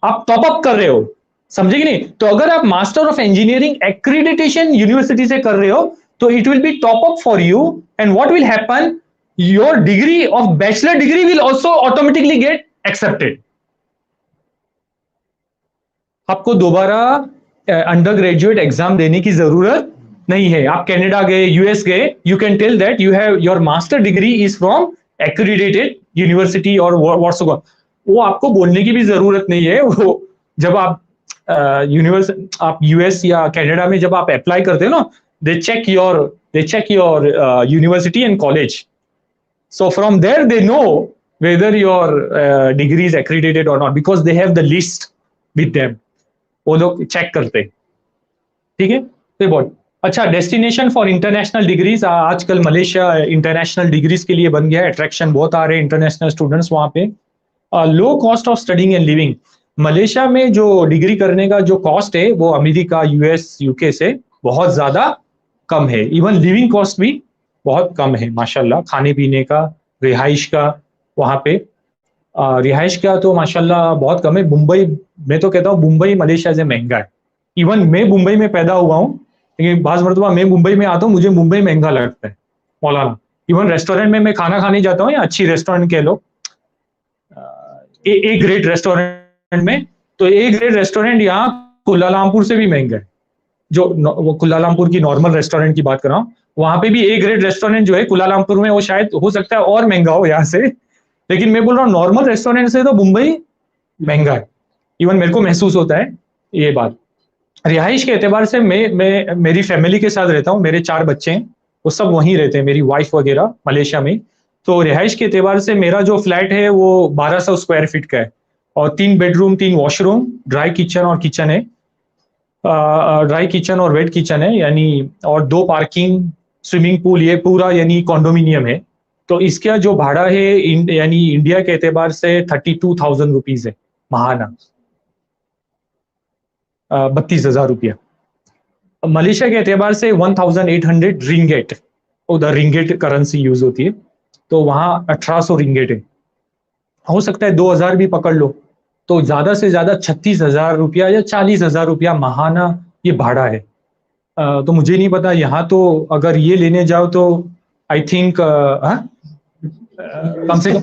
D: आप टॉप अप कर रहे हो, समझे कि नहीं। तो अगर आप master of engineering accreditation university से कर रहे हो तो it will be top up for you, and what will happen, your degree of bachelor degree will also automatically get accepted. आपको दोबारा अंडर ग्रेजुएट एग्जाम देने की जरूरत नहीं है। आप कनाडा गए, यूएस गए, you can tell that you have your master degree is from accredited university और व्हाट्सएवर, वो आपको बोलने की भी जरूरत नहीं है। वो जब आप आप यूएस या कनाडा में जब आप अप्लाई करते हो ना, they check your university and college, so from there they know whether your degree is accredited or not, because they have the list with them, वो लोग चेक करते, ठीक है। तो बहुत अच्छा डेस्टिनेशन फॉर इंटरनेशनल डिग्रीज, आजकल मलेशिया इंटरनेशनल डिग्रीज के लिए बन गया है, अट्रैक्शन बहुत आ रहे हैं इंटरनेशनल स्टूडेंट्स वहां पे। Low cost of studying and living, Malaysia में जो डिग्री करने का जो कॉस्ट है वो अमेरिका, यूएस, यूके से बहुत ज्यादा कम है। इवन लिविंग कॉस्ट भी बहुत कम है माशाल्लाह, खाने पीने का, रिहाइश का, वहाँ पे रिहाइश का तो माशाल्लाह बहुत कम है। मुंबई, मैं तो कहता हूँ मुंबई मलेशिया से महंगा है। इवन मैं मुंबई में पैदा हुआ हूँ, लेकिन बाज़ मरतबा मैं मुंबई में आता हूँ, मुझे मुंबई महंगा लगता है मौलाना। इवन रेस्टोरेंट में मैं खाना खाने जाता हूँ, या अच्छी रेस्टोरेंट कह लो, ए ग्रेड रेस्टोरेंट में, तो ए ग्रेड रेस्टोरेंट यहाँ कुलालमपुर से भी महंगा है। जो वो कुलालमपुर की नॉर्मल रेस्टोरेंट की बात कर रहा हूँ, वहां पे भी ए ग्रेड रेस्टोरेंट जो है कुलालमपुर में, वो शायद हो सकता है और महंगा हो यहाँ से, लेकिन मैं बोल रहा हूँ नॉर्मल रेस्टोरेंट से तो मुंबई महंगा है। इवन मेरे को महसूस होता है ये बात। रिहाइश के एतबार से मैं मेरी फैमिली के साथ रहता हूँ, मेरे 4 बच्चे हैं, वो सब वहीं रहते हैं, मेरी वाइफ वगैरह मलेशिया में। तो रिहाइश के एतबार से मेरा जो फ्लैट है वो 1200 स्क्वायर फीट का है, और 3 बेडरूम, 3 वॉशरूम, ड्राई किचन और किचन है, ड्राई किचन और वेट किचन है यानी, और 2 पार्किंग, स्विमिंग पूल, ये पूरा यानी कॉन्डोमिनियम है। तो इसका जो भाड़ा है यानी इंडिया के एतबार से 32,000 रुपीज है महाना, 32,000 रुपया। मलेशिया के एतबार से 1,800 रिंगेट, उधर रिंगेट करेंसी यूज होती है, तो वहाँ 1800 रिंगेट है। हो सकता है 2,000 भी पकड़ लो, तो ज्यादा से ज्यादा 36,000 रुपया या 40,000 रुपया महाना ये भाड़ा है। तो मुझे नहीं पता यहाँ तो अगर ये लेने जाओ तो आई थिंक कम से कम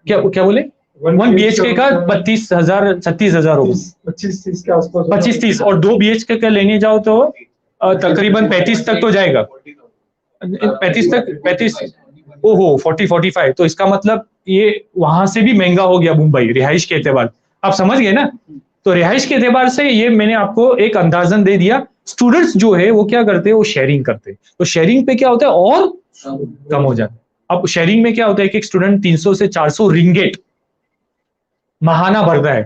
D: क्या बोले 1 BHK का 32,000 36,000 होगा,
A: 25-30 के आसपास,
D: 25-30, और 2 BHK का लेने जाओ तो तकरीबन 35 तक तो जाएगा, 35 तक, 35, ओहो 40-45, तो इसका मतलब ये वहां से भी महंगा हो गया मुंबई रिहाइश के एतबार। आप समझ गए ना। तो रिहाइश के एतबार से ये मैंने आपको एक अंदाजन दे दिया। स्टूडेंट्स जो है वो क्या करते हैं, वो शेयरिंग करते हैं, तो शेयरिंग पे क्या होता है और कम हो जाता है। अब शेयरिंग में क्या होता है कि एक स्टूडेंट 300 से 400 रिंगेट महाना भरता है,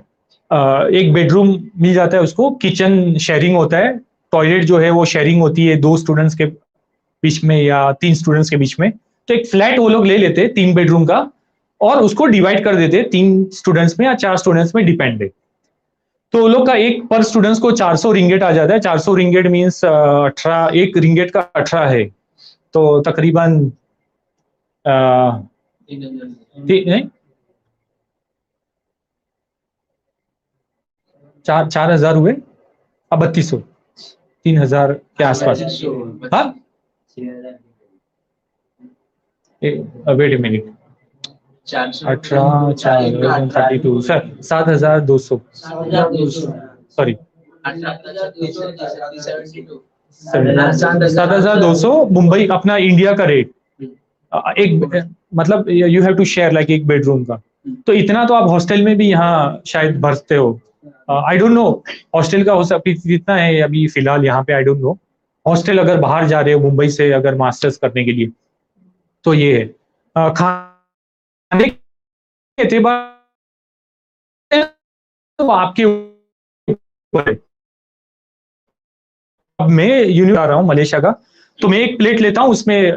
D: एक बेडरूम मिल जाता है उसको, किचन शेयरिंग होता है, टॉयलेट जो है वो शेयरिंग होती है 2 स्टूडेंट्स के बीच में या 3 स्टूडेंट्स के बीच में। तो एक फ्लैट वो लोग ले लेते हैं 3 बेडरूम का, और उसको डिवाइड कर देते हैं 3 स्टूडेंट्स में या 4 स्टूडेंट्स में, डिपेंड है। तो वो लोग का एक पर स्टूडेंट्स को 400 रिंगेट आ जाता है। 400 रिंगेट मीन्स 18, एक रिंगेट का 18 है, तो तकरीबन नहीं 4,000 हुए, अब 3200, 3,000 के आसपास। हाँ wait a minute, 18, 4, 32 sir 7,200, sorry 7,200 Mumbai अपना इंडिया का रेट। एक मतलब you have to share like एक बेडरूम का, तो इतना तो आप हॉस्टल में भी यहाँ शायद भरते हो। आई डोंट नो हॉस्टल का हो सकता कितना है अभी फिलहाल यहाँ पे, आई डोंट नो। हॉस्टल अगर बाहर जा रहे हो मुंबई से अगर मास्टर्स करने के लिए, तो ये है। खाने के एतबार तो आपके ऊपर है। अब मैं यूनिवर्सिटी आ रहा हूँ मलेशिया का, तो मैं एक प्लेट लेता हूँ, उसमें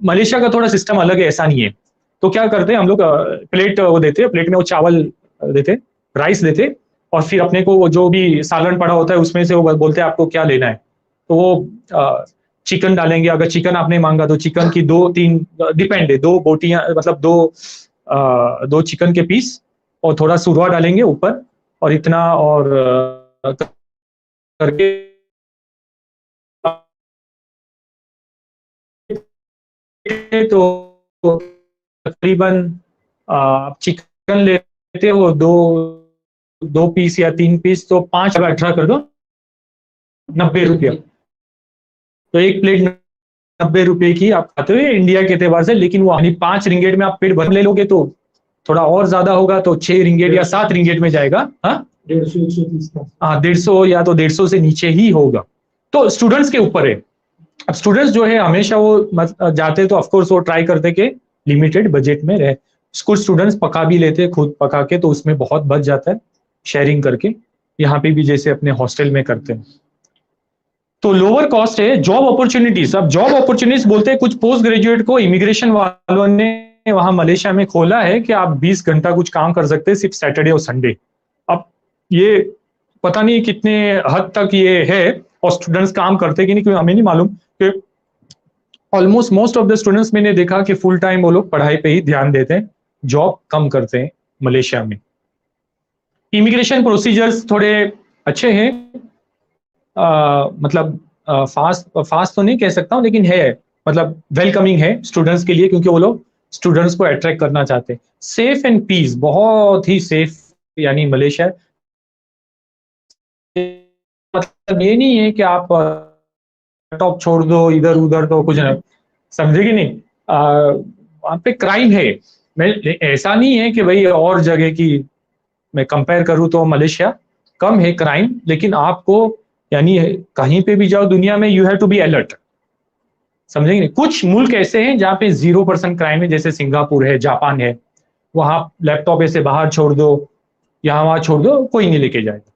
D: मलेशिया का थोड़ा सिस्टम अलग है, ऐसा नहीं है। तो क्या करते हैं हम लोग, प्लेट वो देते हैं, प्लेट में वो चावल देते, राइस देते, और फिर अपने को वो जो भी सालन पड़ा होता है उसमें से वो बोलते हैं आपको क्या लेना है। तो वो चिकन डालेंगे, अगर चिकन आपने मांगा तो चिकन की 2-3 डिपेंड है, 2 बोटियां, मतलब दो चिकन के पीस, और थोड़ा सुरवा डालेंगे ऊपर, और इतना और करके तो तकरीबन चिकन लेते हो 2 पीस या 3 पीस, तो 5 अगर 18 कर दो, 90 रुपया। तो एक प्लेट 90 रुपए की आप खाते हो इंडिया के एतबार से, लेकिन वो 5 रिंगेट में आप पेट भर ले लोगे तो थोड़ा और ज्यादा होगा, तो 6 रिंगेट या 7 रिंगेट में जाएगा। हाँ 150 या तो 150 से नीचे ही होगा। तो स्टूडेंट्स के ऊपर है। अब स्टूडेंट्स जो है हमेशा वो जाते तो ऑफकोर्स वो ट्राई करते कि लिमिटेड बजट में रहे। कुछ स्टूडेंट्स पका भी लेते खुद पका के, तो उसमें बहुत बच जाता है शेयरिंग करके। यहाँ पे भी जैसे अपने हॉस्टल में करते हैं। तो लोअर कॉस्ट है। जॉब अपॉर्चुनिटीज, अब जॉब अपॉर्चुनिटीज बोलते हैं कुछ पोस्ट ग्रेजुएट को इमिग्रेशन वालों ने वहां मलेशिया में खोला है कि आप 20 घंटा कुछ काम कर सकते हैं सिर्फ सैटरडे और संडे। अब ये पता नहीं कितने हद तक ये है और स्टूडेंट्स काम करते कि नहीं, क्योंकि हमें नहीं मालूम कि almost most of the students मैंने देखा कि फुल टाइम वो लोग पढ़ाई पे ही ध्यान देते हैं, जॉब कम करते हैं मलेशिया में। इमिग्रेशन प्रोसीजर्स थोड़े अच्छे हैं, मतलब फास्ट तो नहीं कह सकता हूँ, लेकिन है, मतलब वेलकमिंग है स्टूडेंट्स के लिए, क्योंकि वो लोग स्टूडेंट्स को अट्रैक्ट करना चाहते हैं। सेफ एंड पीस, बहुत ही सेफ, यानी मलेशिया मतलब ये नहीं है कि आप लैपटॉप छोड़ दो इधर उधर तो कुछ नहीं, समझे कि नहीं। वहां पे क्राइम है, मैं ऐसा नहीं है कि भाई और जगह की मैं कंपेयर करूं तो मलेशिया कम है क्राइम, लेकिन आपको यानी कहीं पे भी जाओ दुनिया में you have to be alert, समझेंगे। कुछ मुल्क ऐसे हैं जहाँ पे 0% क्राइम है, जैसे सिंगापुर है, जापान है, वहां लैपटॉप ऐसे बाहर छोड़ दो, यहाँ वहां छोड़ दो, कोई नहीं लेके जाएगा।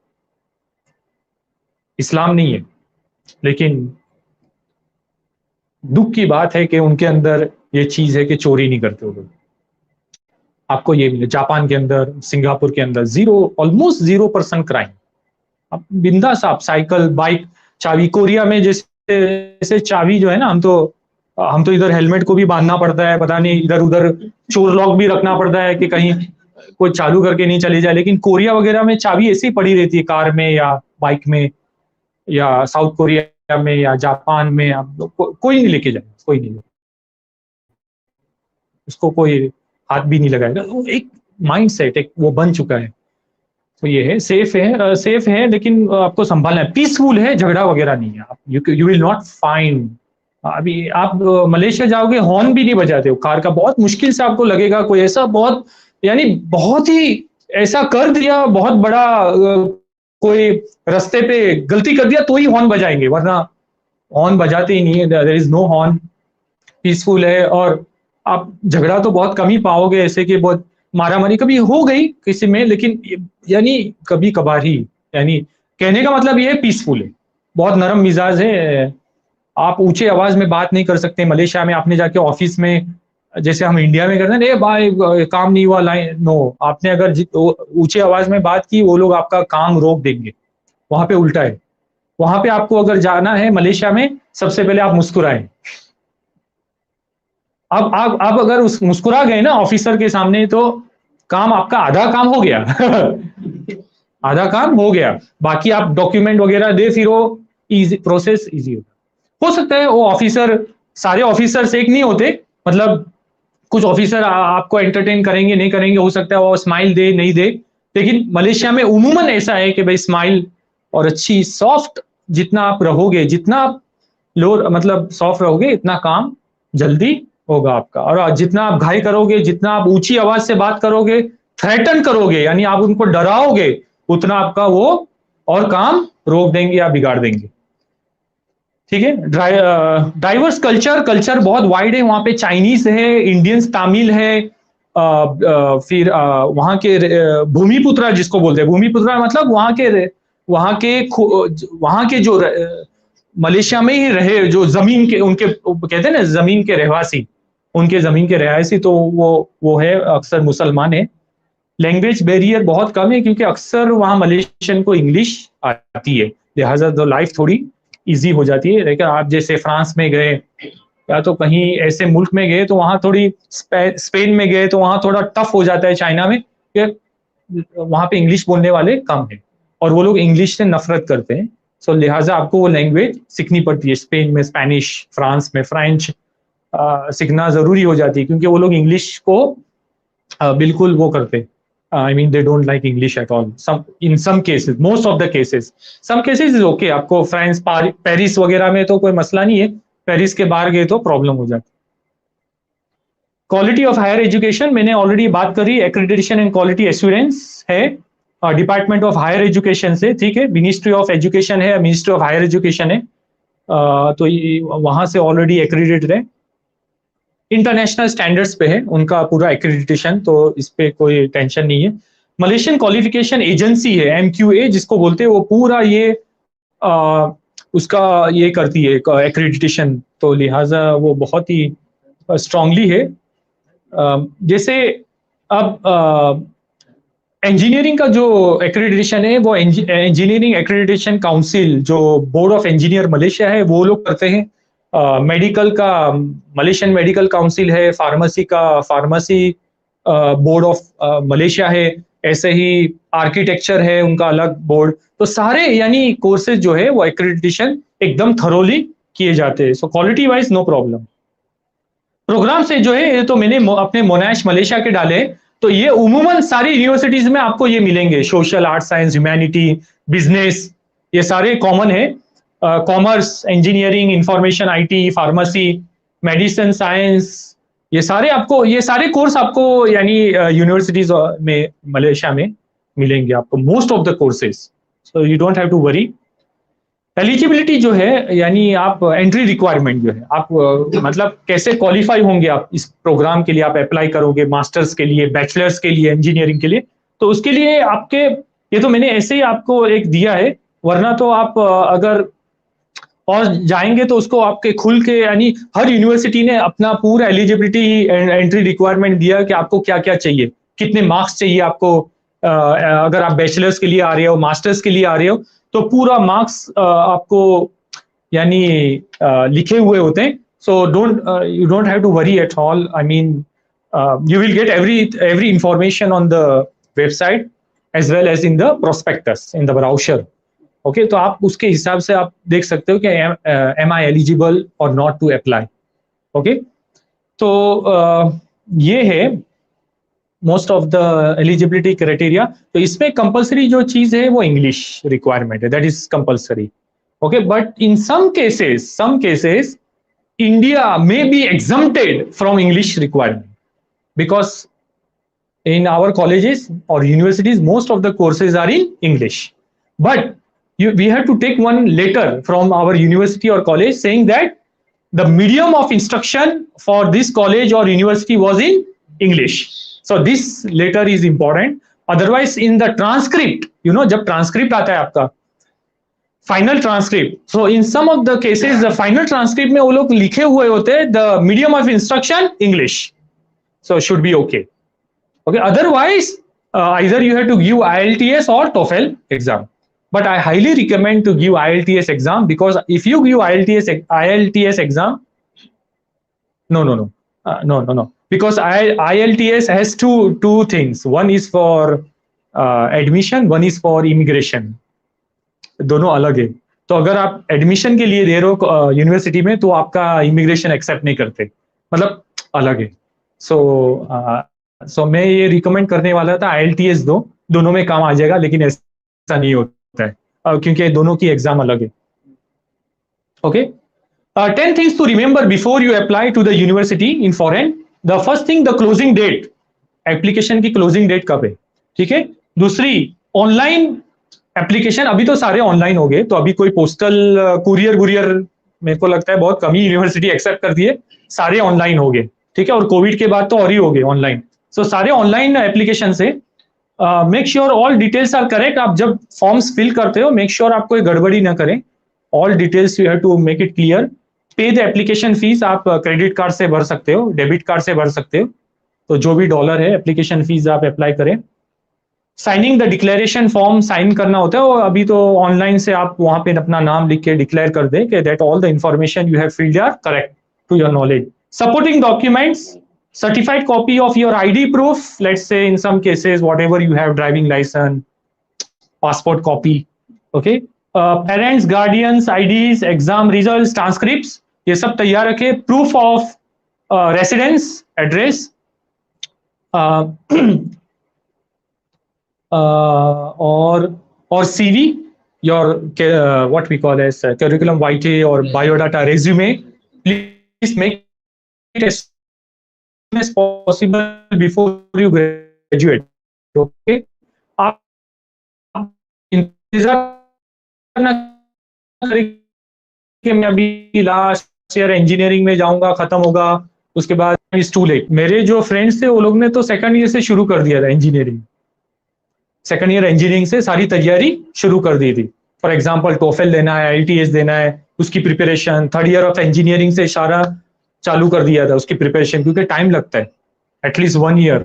D: इस्लाम नहीं है, लेकिन दुख की बात है कि उनके अंदर ये चीज है कि चोरी नहीं करते वो लोग। आपको ये मिले जापान के अंदर, सिंगापुर के अंदर ऑलमोस्ट 0% क्राइम। अब बिंदास आप साइकिल, बाइक, चाबी, कोरिया में जैसे चाबी जो है ना, हम तो इधर हेलमेट को भी बांधना पड़ता है, पता नहीं इधर उधर चोर लॉक भी रखना पड़ता है कि कहीं कोई चालू करके नहीं चले जाए। लेकिन कोरिया वगैरह में चाबी ऐसी ही पड़ी रहती है, कार में या बाइक में, या साउथ कोरिया में या जापान में, आप कोई नहीं लेके जाए, कोई नहीं, उसको कोई हाथ भी नहीं लगाएगा। वो एक माइंड सेट एक वो बन चुका है। तो ये है, सेफ है, लेकिन आपको संभालना है। पीसफुल है, झगड़ा वगैरह नहीं है। आप यू विल नॉट फाइंड, अभी आप मलेशिया जाओगे हॉर्न भी नहीं बजाते हो कार का, बहुत मुश्किल से आपको लगेगा कोई ऐसा बहुत, यानी बहुत ही ऐसा कर दिया बहुत बड़ा, कोई रास्ते पे गलती कर दिया तो ही हॉर्न बजाएंगे, वरना हॉर्न बजाते ही नहीं है। There is no horn, peaceful है। और आप झगड़ा तो बहुत कम ही पाओगे, ऐसे कि बहुत मारामारी कभी हो गई किसी में, लेकिन यानी कभी कभार ही, यानी कहने का मतलब ये है पीसफुल है, बहुत नरम मिजाज है। आप ऊंचे आवाज में बात नहीं कर सकते मलेशिया में। आपने जाके ऑफिस में जैसे हम इंडिया में करते हैं, भाई काम नहीं हुआ लाइन, नो, आपने अगर ऊंचे आवाज में बात की वो लोग आपका काम रोक देंगे। वहां पे उल्टा है, वहां पे आपको अगर जाना है मलेशिया में, सबसे पहले आप मुस्कुराएं। अब आप अगर उस मुस्कुरा गए ना ऑफिसर के सामने, तो काम आपका आधा काम हो गया आधा काम हो गया। बाकी आप डॉक्यूमेंट वगैरह दे, फिर वो इजी प्रोसेस इजी हो सकता है। वो ऑफिसर, सारे ऑफिसर एक नहीं होते, मतलब कुछ ऑफिसर आपको एंटरटेन करेंगे नहीं करेंगे, हो सकता है वो स्माइल दे नहीं दे, लेकिन मलेशिया में उमूमन ऐसा है कि भाई स्माइल और अच्छी सॉफ्ट, जितना आप रहोगे, जितना आप लो मतलब सॉफ्ट रहोगे, इतना काम जल्दी होगा आपका। और जितना आप घाई करोगे, जितना आप ऊंची आवाज से बात करोगे, थ्रेटन करोगे, यानी आप उनको डराओगे, उतना आपका वो और काम रोक देंगे या बिगाड़ देंगे। ठीक है। डाइवर्स कल्चर बहुत वाइड है वहां पे। चाइनीज है, इंडियंस, तमिल है, फिर वहां के भूमिपुत्रा जिसको बोलते हैं, भूमिपुत्रा मतलब वहां के जो मलेशिया में ही रहे, जो जमीन के उनके कहते हैं ना जमीन के रहवासी, उनके जमीन के रहवासी, तो वो है अक्सर मुसलमान है। लैंग्वेज बैरियर बहुत कम है क्योंकि अक्सर वहाँ मलेशियन को इंग्लिश आती है, लिहाजा तो लाइफ थोड़ी इजी हो जाती है। लेकिन आप जैसे फ्रांस में गए या तो कहीं ऐसे मुल्क में गए तो वहाँ थोड़ी, स्पेन में गए तो वहाँ थोड़ा टफ हो जाता है, चाइना में, कि वहाँ पे इंग्लिश बोलने वाले कम है और वो लोग इंग्लिश से नफरत करते हैं। सो लिहाजा आपको वो लैंग्वेज सीखनी पड़ती है। स्पेन में स्पेनिश, फ्रांस में फ्रेंच सीखना जरूरी हो जाती है क्योंकि वो लोग इंग्लिश को बिल्कुल वो करते, I mean they don't like English at all. In some cases, most of the cases, some cases is okay. आपको फ्रांस, पेरिस वगैरह में तो कोई मसला नहीं है, पेरिस के बाहर गए तो प्रॉब्लम हो जाती। क्वालिटी ऑफ हायर एजुकेशन मैंने ऑलरेडी बात करी, एक्रेडिटेशन एंड क्वालिटी एश्योरेंस है डिपार्टमेंट ऑफ हायर एजुकेशन से, ठीक है। मिनिस्ट्री ऑफ एजुकेशन है, मिनिस्ट्री ऑफ हायर एजुकेशन है, तो वहां से ऑलरेडी एक्रेडिटेड है। इंटरनेशनल स्टैंडर्ड्स पे है उनका पूरा एक्रेडिटेशन, तो इस पे कोई टेंशन नहीं है। मलेशियन क्वालिफिकेशन एजेंसी है MQA जिसको बोलते हैं, वो पूरा ये उसका ये करती है एक्रेडिटेशन, तो लिहाजा वो बहुत ही स्ट्रांगली है। जैसे अब इंजीनियरिंग का जो एक्रेडिटेशन है वो इंजीनियरिंग एक्रेडिटेशन काउंसिल, जो बोर्ड ऑफ इंजीनियर मलेशिया है, वो लोग करते हैं। मेडिकल का मलेशियन मेडिकल काउंसिल है, फार्मेसी का फार्मेसी बोर्ड ऑफ मलेशिया है, ऐसे ही आर्किटेक्चर है उनका अलग बोर्ड। तो सारे यानी कोर्सेज जो है वो एक्रेडिटेशन एकदम थरोली किए जाते हैं। So quality wise no problem. Program से जो है ये तो मैंने अपने मोनाश मलेशिया के डाले, तो ये उमूमन सारी यूनिवर्सिटीज में आपको ये मिलेंगे, social, art, science, humanity, business, ये सारे कॉमन है। Commerce, engineering, information IT, pharmacy, medicine, science, ये सारे कोर्स आपको यानी यूनिवर्सिटीज में मलेशिया में मिलेंगे आपको, most of the courses. So you don't have to worry. Eligibility जो है यानी आप एंट्री रिक्वायरमेंट जो है, आप मतलब कैसे क्वालिफाई होंगे आप इस प्रोग्राम के लिए, आप अप्लाई करोगे मास्टर्स के लिए, बैचलर्स के लिए, इंजीनियरिंग के लिए, तो उसके लिए आपके, ये तो मैंने ऐसे ही आपको एक दिया है, वरना तो आप अगर और जाएंगे तो उसको आपके खुल के, यानी हर यूनिवर्सिटी ने अपना पूरा एलिजिबिलिटी एंट्री रिक्वायरमेंट दिया कि आपको क्या क्या चाहिए, कितने मार्क्स चाहिए आपको। अगर आप बैचलर्स के लिए आ रहे हो, मास्टर्स के लिए आ रहे हो, तो पूरा मार्क्स आपको यानी लिखे हुए होते हैं। सो you don't have to worry at all. I mean, you will get every information on the website as well as in the prospectus, in the brochure. Okay, तो आप उसके हिसाब से आप देख सकते हो कि am I eligible or not to apply. Okay, तो ये है most of the eligibility criteria. तो इसमें कंपलसरी जो चीज है वो इंग्लिश रिक्वायरमेंट है, that is compulsory. Okay, but in some cases India may be exempted from English requirement, because in our colleges or universities most of the courses are in English, but we have to take one letter from our university or college saying that the medium of instruction for this college or university was in English. So this letter is important. Otherwise in the transcript, you know, जब transcript आता है आपका final transcript, so in some of the cases the final transcript में वो लोग लिखे हुए होते हैं the medium of instruction English, so should be okay. Okay, otherwise either you have to give IELTS or TOEFL exam, but I highly recommend to give IELTS exam, because if you give IELTS exam, no, because IELTS has two things. One is for admission, one is for immigration. दोनों अलग है। तो अगर आप admission के लिए दे रहे हो यूनिवर्सिटी में, तो आपका इमिग्रेशन एक्सेप्ट नहीं करते, मतलब अलग है। सो मैं ये रिकमेंड करने वाला था IELTS दो, दोनों में काम आ जाएगा, लेकिन ऐसा नहीं होता है क्योंकि दोनों की एग्जाम अलग है। Okay, 10 things to remember before you apply to the university in foreign. The first thing, the closing date, application की क्लोजिंग डेट कब है, ठीक है। दूसरी, ऑनलाइन एप्लीकेशन, अभी तो सारे ऑनलाइन हो गए, तो अभी कोई पोस्टल कुरियर मेरे को लगता है बहुत कम ही यूनिवर्सिटी एक्सेप्ट कर दिए, सारे ऑनलाइन हो गए, ठीक है। और कोविड के बाद तो और ही हो गए ऑनलाइन। सो सारे ऑनलाइन एप्लीकेशन से make sure all details are correct. आप जब फॉर्म्स फिल करते हो मेक श्योर आप कोई गड़बड़ी ना करें। All details you have to make it clear. Pay the application fees आप क्रेडिट कार्ड से भर सकते हो, डेबिट कार्ड से भर सकते हो. तो जो भी डॉलर है एप्लीकेशन फीस आप अप्लाई करें. Signing the declaration form sign करना होता है, और अभी तो ऑनलाइन से आप वहां पे अपना नाम लिख के डिक्लेयर कर दें कि that all the information you have filled are correct to your knowledge. Supporting documents, certified copy of your ID proof, let's say in some cases whatever you have, driving license, passport copy, okay, parents, guardians, IDs, exam results, transcripts, ये सब तैयार रखें. proof of residence, address, or CV, your what we call as curriculum vitae or biodata resume, please make it as as possible before you graduate. Okay, आप इंतजार ना करें कि मैं अभी लास्ट ईयर इंजीनियरिंग में जाऊंगा, खत्म होगा, उसके बाद इट्स टू लेट. मेरे जो फ्रेंड्स थे वो लोग ने तो सेकंड ईयर से शुरू कर दिया था इंजीनियरिंग. सेकंड ईयर इंजीनियरिंग से सारी तैयारी शुरू कर दी थी. फॉर एग्जांपल टोफेल देना है, IELTS देना है, उसकी preparation. Third year of engineering से सारा चालू कर दिया था उसकी प्रिपरेशन, क्योंकि टाइम लगता है एटलीस्ट 1 ईयर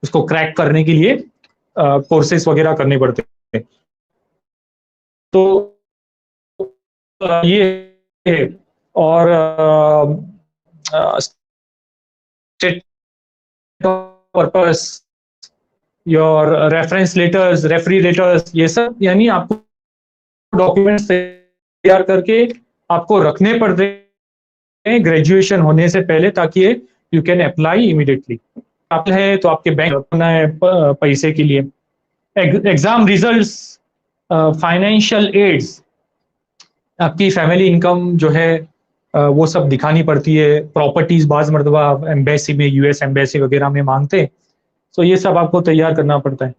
D: उसको क्रैक करने के लिए. कोर्सेस वगैरह करने पड़ते हैं. तो ये है. और purpose, your reference letters, referee letters, ये सब यानी आपको डॉक्यूमेंट्स तैयार करके आपको रखने पड़ते हैं ग्रेजुएशन होने से पहले, ताकि यू कैन अप्लाई इमीडिएटली. आप है तो आपके बैंक रखना है पैसे के लिए. एग्जाम रिजल्ट्स, फाइनेंशियल एड्स, आपकी फैमिली इनकम जो है वो सब दिखानी पड़ती है. प्रॉपर्टीज बाज मरतबा एम्बेसी में, US एम्बेसी वगैरह में मांगते हैं, तो ये सब आपको तैयार करना पड़ता है.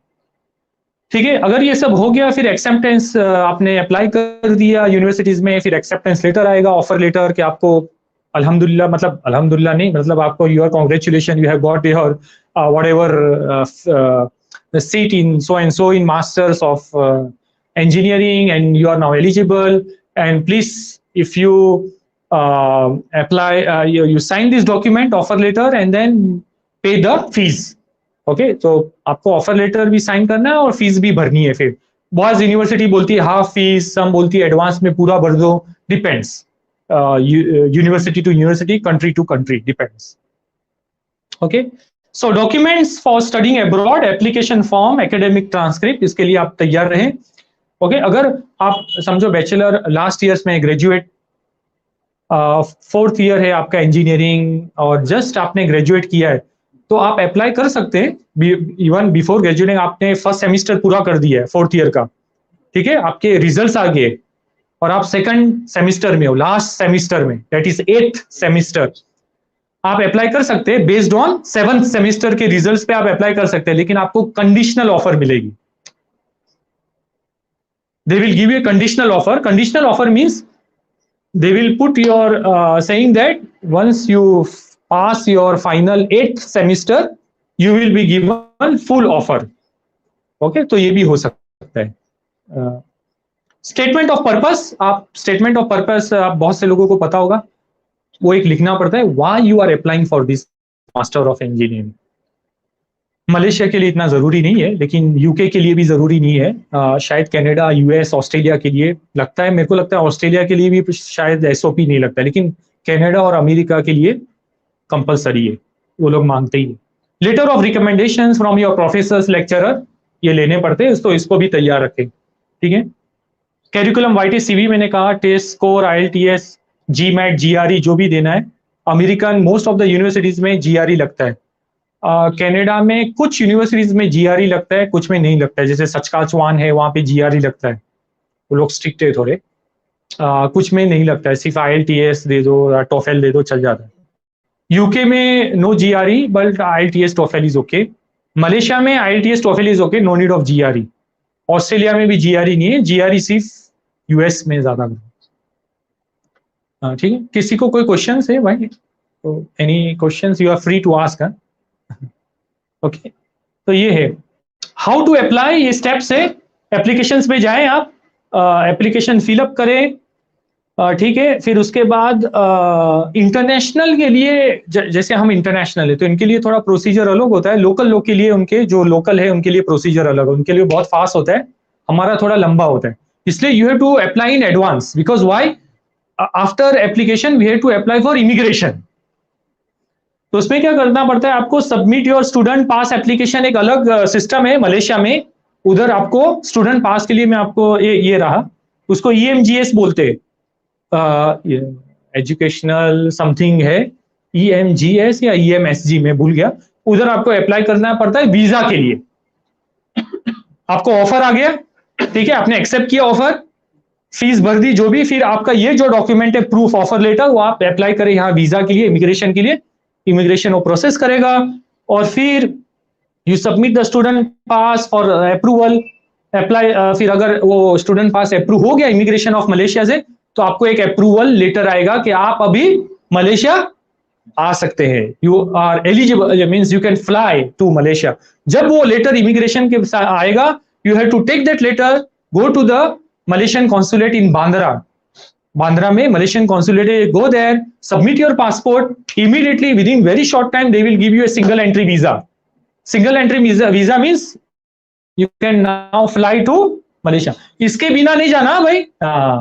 D: ठीक है, अगर ये सब हो गया, फिर एक्सेप्टेंस आपने अप्लाई कर दिया यूनिवर्सिटीज में, फिर एक्सेप्टेंस लेटर आएगा, ऑफर लेटर, कि आपको अल्हम्दुलिल्लाह, मतलब अल्हम्दुलिल्लाह नहीं, मतलब आपको your congratulation, you have got your whatever seat in so and so in masters of engineering, and you are now eligible, and please, if you apply, you sign this document, offer letter, and then pay the fees. Okay, तो आपको offer letter भी sign करना है और fees भी भरनी है. फिर बहुत यूनिवर्सिटी बोलती है हाफ फीस, सम बोलती है एडवांस में पूरा भर दो, depends. University to university, country to country, depends. Okay, so documents for studying abroad, application form, academic transcript, इसके लिए आप तैयार रहें. ओके, अगर आप समझो बैचलर लास्ट ईयर्स में, ग्रेजुएट 4th ईयर है आपका इंजीनियरिंग, और जस्ट आपने ग्रेजुएट किया है, तो आप अप्लाई कर सकते हैं. इवन बिफोर ग्रेजुएटिंग आपने फर्स्ट सेमिस्टर पूरा कर दिया है 4th ईयर का, ठीक है, आपके रिजल्ट्स आ गए, और आप सेकंड सेमिस्टर में हो, लास्ट सेमिस्टर में, दैट इज 8th सेमिस्टर, आप अप्लाई कर सकते हैं. बेस्ड ऑन 7th सेमिस्टर के रिजल्ट्स पे आप अप्लाई कर सकते हैं, लेकिन आपको कंडीशनल ऑफर मिलेगी. They will give you a conditional offer. Conditional offer means they will put your saying that once you pass your final 8th semester, you will be given full offer. Okay, तो ये भी हो सकता है. Statement of purpose, आप statement of purpose आप बहुत से लोगों को पता होगा, वो एक लिखना पड़ता है. Why you are applying for this master of engineering. Malaysia के लिए इतना जरूरी नहीं है, लेकिन यूके के लिए भी जरूरी नहीं है. शायद कनाडा, US, ऑस्ट्रेलिया के लिए लगता है, मेरे को लगता है ऑस्ट्रेलिया के लिए भी शायद SOP नहीं लगता, लेकिन कनाडा और अमेरिका के लिए कंपलसरी है, वो लोग मांगते ही है. Letter of recommendation from your professors, lecturer, ये लेने पड़ते हैं, तो इसको भी तैयार रखें. ठीक है, कैरिकुलम वाइटे, CV मैंने कहा, test score, IELTS, GMAT, GRE जो भी देना है. American most of the universities में GRE लगता है. कनाडा में कुछ यूनिवर्सिटीज में GRE लगता है, कुछ में नहीं लगता है. जैसे सचकाचवान है, वहाँ पे GRE लगता है, वो लोग स्ट्रिक्ट है थोड़े. कुछ में नहीं लगता है, सिर्फ IELTS दे दो, टोफेल दे दो, चल जाता है. यूके में no GRE, but IELTS TOEFL is okay. Malaysia में IELTS TOEFL is okay, no need of GRE. Australia में भी GRE नहीं है, GRE सिर्फ US में ज्यादा. ठीक है, किसी को कोई क्वेश्चन है भाई? तो any question you are free to ask. Okay, तो ये है हाउ टू अप्लाई. ये स्टेप्स है. एप्लीकेशंस में जाएं आप, एप्लीकेशन फिलअप करें, ठीक है। फिर उसके बाद इंटरनेशनल के लिए जैसे हम इंटरनेशनल है तो इनके लिए थोड़ा प्रोसीजर अलग होता है। लोकल लोग के लिए, उनके जो लोकल है उनके लिए प्रोसीजर अलग, उनके लिए बहुत फास्ट होता है, हमारा थोड़ा लंबा होता है। इसलिए you have to apply in advance, because why, after application we have to apply for immigration. तो उसमें क्या करना पड़ता है आपको, submit your student pass application, एक अलग सिस्टम है मलेशिया में, उधर आपको स्टूडेंट पास के लिए मैं आपको ये रहा, उसको EMGS बोलते हैं, एजुकेशनल समथिंग है, EMGS या EMSG में भूल गया। उधर आपको अप्लाई करना पड़ता है वीजा के लिए। आपको ऑफर आ गया, ठीक है, आपने एक्सेप्ट किया ऑफर, फीस भर दी जो भी, फिर आपका ये जो डॉक्यूमेंट है प्रूफ ऑफर लेटर, वो आप अप्लाई करें यहाँ वीजा के लिए, इमिग्रेशन के लिए। इमिग्रेशन वो प्रोसेस करेगा और फिर you submit the student pass for approval, apply. फिर अगर वो स्टूडेंट पास अप्रूव हो गया इमिग्रेशन ऑफ मलेशिया से, तो आपको एक अप्रूवल लेटर आएगा कि आप अभी मलेशिया आ सकते हैं, you are eligible, means you can fly to Malaysia. जब वो लेटर इमिग्रेशन के साथ आएगा, you have to take that letter, go to the Malaysian consulate in Bandra, Bandra में मलेशियन कॉन्सुलेट है, go there, submit your passport, immediately within very short time they will give you a single entry visa. Single entry visa means you can now fly to Malaysia. इसके बिना नहीं जाना भाई,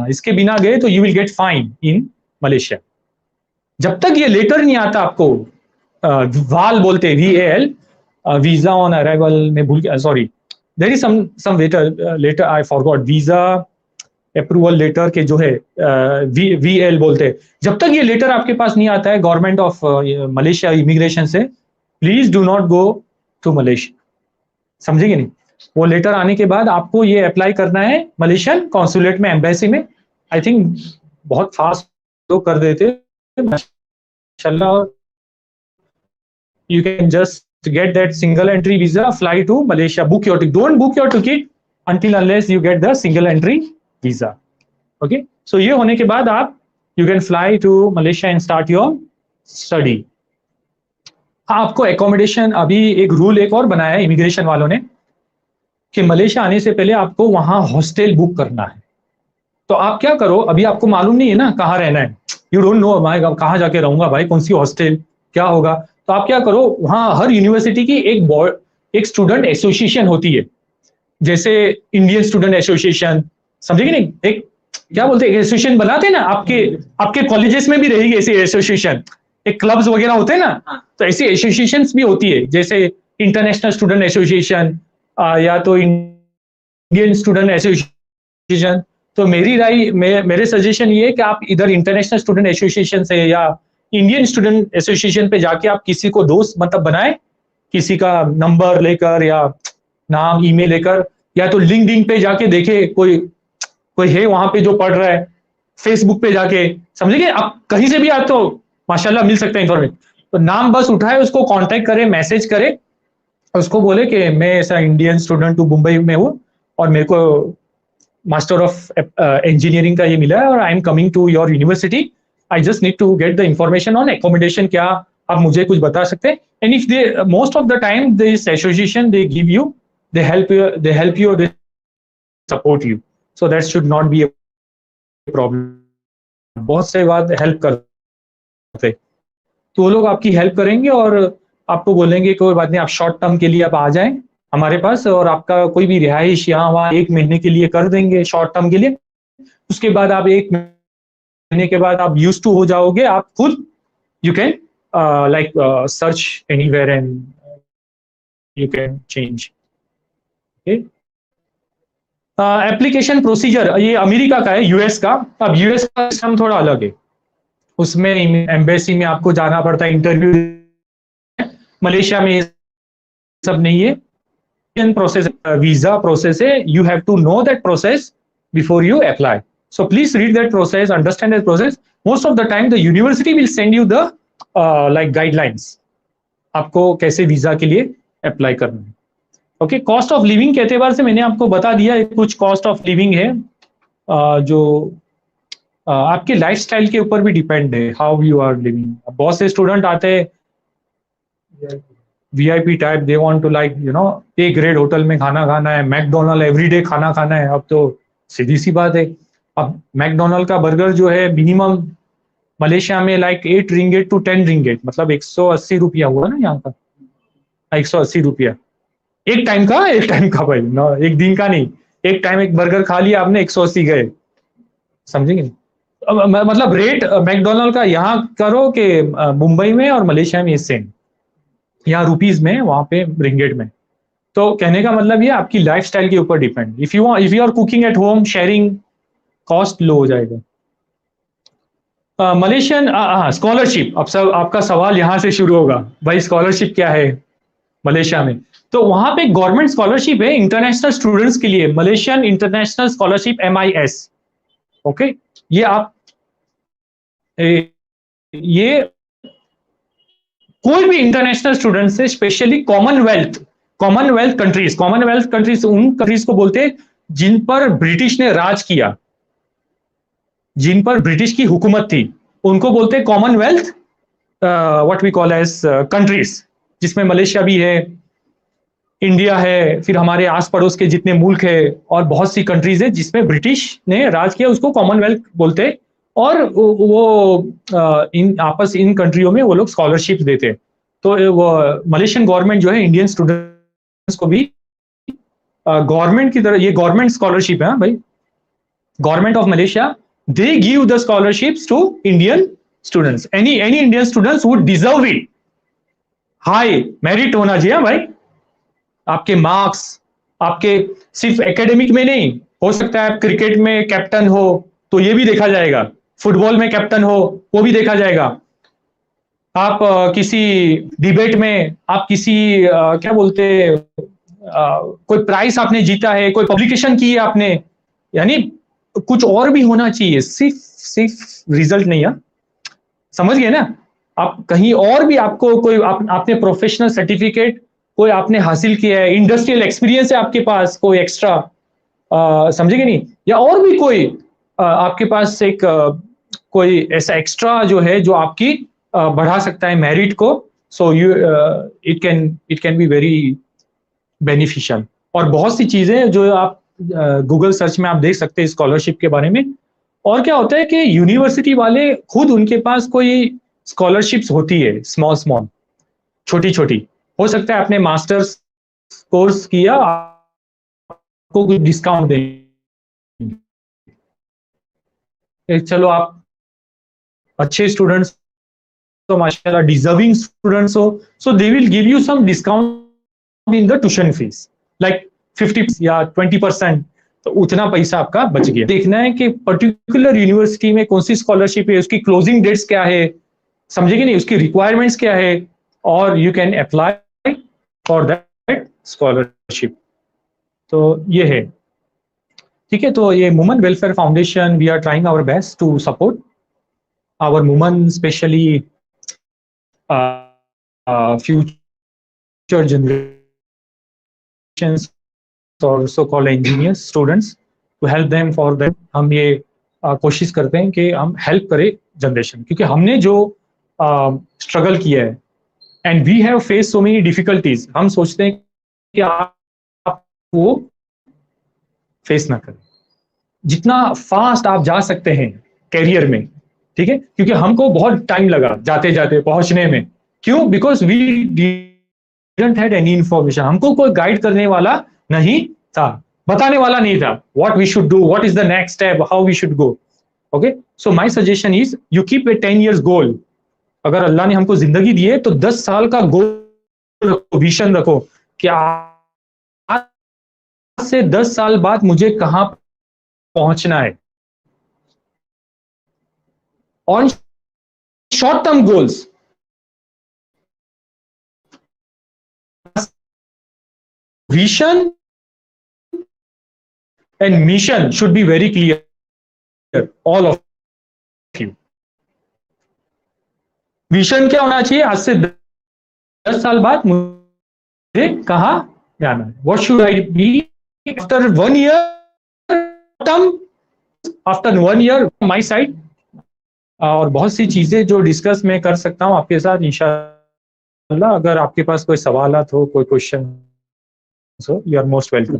D: इसके बिना गए तो you will get fine in Malaysia. जब तक ये लेटर नहीं आता आपको, वाल बोलते हैं, VAL, वीजा ऑन अराइवल में भूल गया, sorry, there is some letter I forgot, visa approval letter के जो है VAL बोलते हैं। जब तक ये लेटर आपके पास नहीं आता है गवर्नमेंट ऑफ मलेशिया इमिग्रेशन से, please do not go to Malaysia, समझेंगे नहीं। वो लेटर आने के बाद आपको ये अप्लाई करना है मलेशियन कॉन्सुलेट में, एम्बेसी में। आई थिंक बहुत फास्ट लोग कर देते माशाल्लाह। You can just get that single entry visa, fly to Malaysia, book your ticket, don't book your ticket until unless you get the single entry visa. Okay, so ये होने के बाद आप you can fly to Malaysia and start your study. आपको accommodation, अभी एक rule एक और बनाया है इमिग्रेशन वालों ने कि मलेशिया आने से पहले आपको वहां हॉस्टल बुक करना है। तो आप क्या करो, अभी आपको मालूम नहीं है ना कहाँ रहना है, यू डोंट नो भाई कहाँ जाके रहूंगा भाई, कौन सी हॉस्टल क्या होगा। तो आप क्या करो, वहां हर यूनिवर्सिटी की एक स्टूडेंट एसोसिएशन होती है, जैसे इंडियन स्टूडेंट एसोसिएशन, समझेंगे नहीं, एक क्या बोलते हैं एसोसिएशन बनाते हैं ना, आपके कॉलेजेस में भी रहेगी ऐसे एसोसिएशन, एक क्लब्स वगैरह होते हैं ना, तो ऐसी एसोसिएशंस भी होती है, जैसे इंटरनेशनल स्टूडेंट एसोसिएशन या तो इंडियन स्टूडेंट एसोसिएशन। तो मेरी राय, मेरे सजेशन ये है कि आप इधर इंटरनेशनल स्टूडेंट एसोसिएशन से या इंडियन स्टूडेंट एसोसिएशन पे जाके आप किसी को दोस्त मतलब बनाए, किसी का नंबर लेकर या नाम ईमेल लेकर, या तो लिंक्डइन पे जाके देखे कोई है वहां पे जो पढ़ रहा है, फेसबुक पे जाके, समझेंगे आप कहीं से भी आप तो माशाल्लाह मिल सकता है इन्फॉर्मेशन। तो नाम बस उठाए, उसको कांटेक्ट करे, मैसेज करे, उसको बोले कि मैं ऐसा इंडियन स्टूडेंट हूँ, मुंबई में हूँ और मेरे को मास्टर ऑफ इंजीनियरिंग का ये मिला है और I am coming to your university, I just need to get the information on accommodation, क्या आप मुझे कुछ बता सकते हैं। And if they most of the time this association they give you, they help you, they support you, so that should not be a problem. बहुत से बात हेल्प करते, तो वो लोग आपकी हेल्प करेंगे और आपको बोलेंगे कोई बात नहीं, आप शॉर्ट टर्म के लिए आप आ जाएं हमारे पास और आपका कोई भी रिहाइश यहाँ वहाँ 1 महीने के लिए कर देंगे शॉर्ट टर्म के लिए। उसके बाद आप 1 महीने के बाद आप यूज्ड टू हो जाओगे, आप खुद you can like search anywhere and you can change. Application procedure ये अमेरिका का है, यूएस का। अब यूएस का सिस्टम थोड़ा अलग है, उसमें एम्बेसी में आपको जाना पड़ता है, इंटरव्यू। मलेशिया में सब नहीं है, प्रोसेस वीजा प्रोसेस है, you have to know that process before you apply, so please read that process, understand that process. Most of the time the university will send you the like guidelines, आपको कैसे visa के लिए apply करना है। Okay, cost of living के एतबार से मैंने आपको बता दिया, कुछ कॉस्ट ऑफ लिविंग है जो आपके लाइफस्टाइल के ऊपर भी डिपेंड है, हाउ यू आर लिविंग। बहुत से स्टूडेंट आते हैं VIP type, they want to like you know A grade hotel में खाना खाना है, मैकडोनल्ड एवरीडे खाना खाना है। अब तो सीधी सी बात है, अब मैकडोनल्ड का बर्गर जो है मिनिमम मलेशिया में लाइक 8 रिंगेट टू 10 रिंगेट, मतलब 180 रुपया हुआ ना यहाँ का, 180 रुपया एक टाइम का भाई ना, एक दिन का नहीं, एक टाइम एक बर्गर खा लिया आपने 180 गए, समझेंगे? मतलब रेट मैकडोनल्ड का यहाँ करो कि मुंबई में और मलेशिया में सेम, यहाँ रुपीज में, वहां पे रिंगेट में। तो कहने का मतलब ये आपकी लाइफस्टाइल के ऊपर depend, if you are cooking at home, sharing cost low हो जाएगा। मलेशियन स्कॉलरशिप, अब सब आपका सवाल यहाँ से शुरू होगा, भाई स्कॉलरशिप क्या है मलेशिया में? तो वहां पे गवर्नमेंट स्कॉलरशिप है इंटरनेशनल स्टूडेंट्स के लिए, Malaysian international scholarship MIS। Okay, ये आप ये कोई भी इंटरनेशनल स्टूडेंट से, स्पेशली कॉमनवेल्थ कंट्रीज उन कंट्रीज को बोलते हैं जिन पर ब्रिटिश ने राज किया, जिन पर ब्रिटिश की हुकूमत थी, उनको बोलते हैं commonwealth what we call as countries, जिसमें मलेशिया भी है, इंडिया है, फिर हमारे आस पड़ोस के जितने मुल्क है और बहुत सी कंट्रीज है जिसमें ब्रिटिश ने राज किया, उसको कॉमनवेल्थ बोलते हैं। और वो इन कंट्रियों में वो लोग स्कॉलरशिप देते हैं। तो वो मलेशियन गवर्नमेंट जो है इंडियन स्टूडेंट्स को भी गवर्नमेंट की तरह, ये गवर्नमेंट स्कॉलरशिप है भाई, government of Malaysia, they give the scholarships to Indian students, any Indian students would deserve it, high merit होना चाहिए भाई, आपके मार्क्स, आपके सिर्फ एकेडमिक में नहीं, हो सकता है आप क्रिकेट में कैप्टन हो तो ये भी देखा जाएगा, फुटबॉल में कैप्टन हो वो भी देखा जाएगा, आप किसी डिबेट में, आप किसी क्या बोलते कोई प्राइज आपने जीता है, कोई पब्लिकेशन की है आपने, यानी कुछ और भी होना चाहिए, सिर्फ रिजल्ट नहीं है, समझ गए ना? आप कहीं और भी आपको कोई आपने प्रोफेशनल सर्टिफिकेट कोई आपने हासिल किया है, इंडस्ट्रियल एक्सपीरियंस है आपके पास कोई एक्स्ट्रा, समझेंगे नहीं, या और भी कोई आपके पास एक कोई ऐसा एक्स्ट्रा जो है जो आपकी बढ़ा सकता है मेरिट को, so you it can be very beneficial. और बहुत सी चीजें जो आप गूगल सर्च में आप देख सकते हैं स्कॉलरशिप के बारे में। और क्या होता है कि यूनिवर्सिटी वाले खुद, उनके पास कोई स्कॉलरशिप्स होती है, स्मॉल छोटी छोटी, हो सकता है आपने मास्टर्स कोर्स किया, आपको कुछ डिस्काउंट देंगे, चलो आप अच्छे स्टूडेंट्स तो माशाल्लाह डिजर्विंग स्टूडेंट्स हो, so they will give you some discount in the tuition fees, like 50 या 20%, तो उतना पैसा आपका बच गया। देखना है कि पर्टिकुलर यूनिवर्सिटी में कौन सी स्कॉलरशिप है, उसकी क्लोजिंग डेट्स क्या है, समझेगी नहीं, उसकी रिक्वायरमेंट्स क्या है, और you can apply for that scholarship. तो ये है, ठीक है। तो ये women welfare foundation, we are trying our best to support our women, specially future generations or so-called engineers, students, to help them for them। हम ये कोशिश करते हैं कि हम हेल्प करें जनरेशन, क्योंकि हमने जो स्ट्रगल किया है and we have face so many difficulties, हम सोचते हैं कि आप वो फेस ना करें, जितना फास्ट आप जा सकते हैं कैरियर में, ठीक है, क्योंकि हमको बहुत टाइम लगा जाते जाते पहुंचने में। क्यों? Because we didn't had any information, हमको कोई गाइड करने वाला नहीं था, बताने वाला नहीं था, what we should do, what is the next step, how we should go. Okay, so my suggestion is you keep a 10 years goal. अगर अल्लाह ने हमको जिंदगी दी है तो 10 साल का गोल रखो, विजन रखो कि आज से 10 साल बाद मुझे कहां पहुंचना है। On short-term goals, vision and mission should be very clear, all of you। Vision क्या होना चाहिए? आज से 10 साल बाद मुझे कहां जाना है, what should I be after 1 year term, after 1 year my side। और बहुत सी चीजें जो डिस्कस मैं कर सकता हूं आपके साथ इंशाअल्लाह। अगर आपके पास कोई सवालात हो, कोई क्वेश्चन हो, यू आर मोस्ट वेलकम।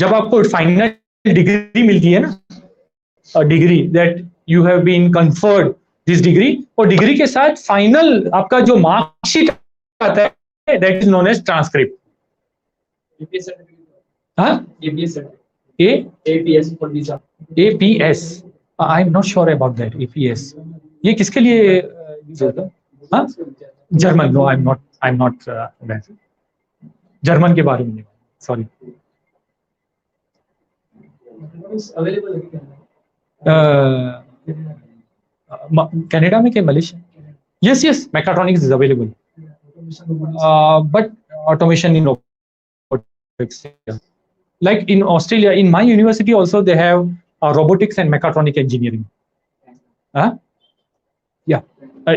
D: जब आपको फाइनल डिग्री मिलती है ना, degree that you have been conferred this degree, और डिग्री के साथ फाइनल आपका जो मार्कशीट आता है that is known as transcript. हाँ,
B: APS for visa.
D: APS, I am not sure about that. APS ये किसके लिए यूज होता है? हाँ, German. No, I am not German के बारे में नहीं, सॉरी.
B: Available है
D: कनाडा में क्या, Malaysia? Yes yes, mechatronics is available, but automation in robotics. Like in Australia, in my university also they have robotics and mechatronic engineering. Yeah,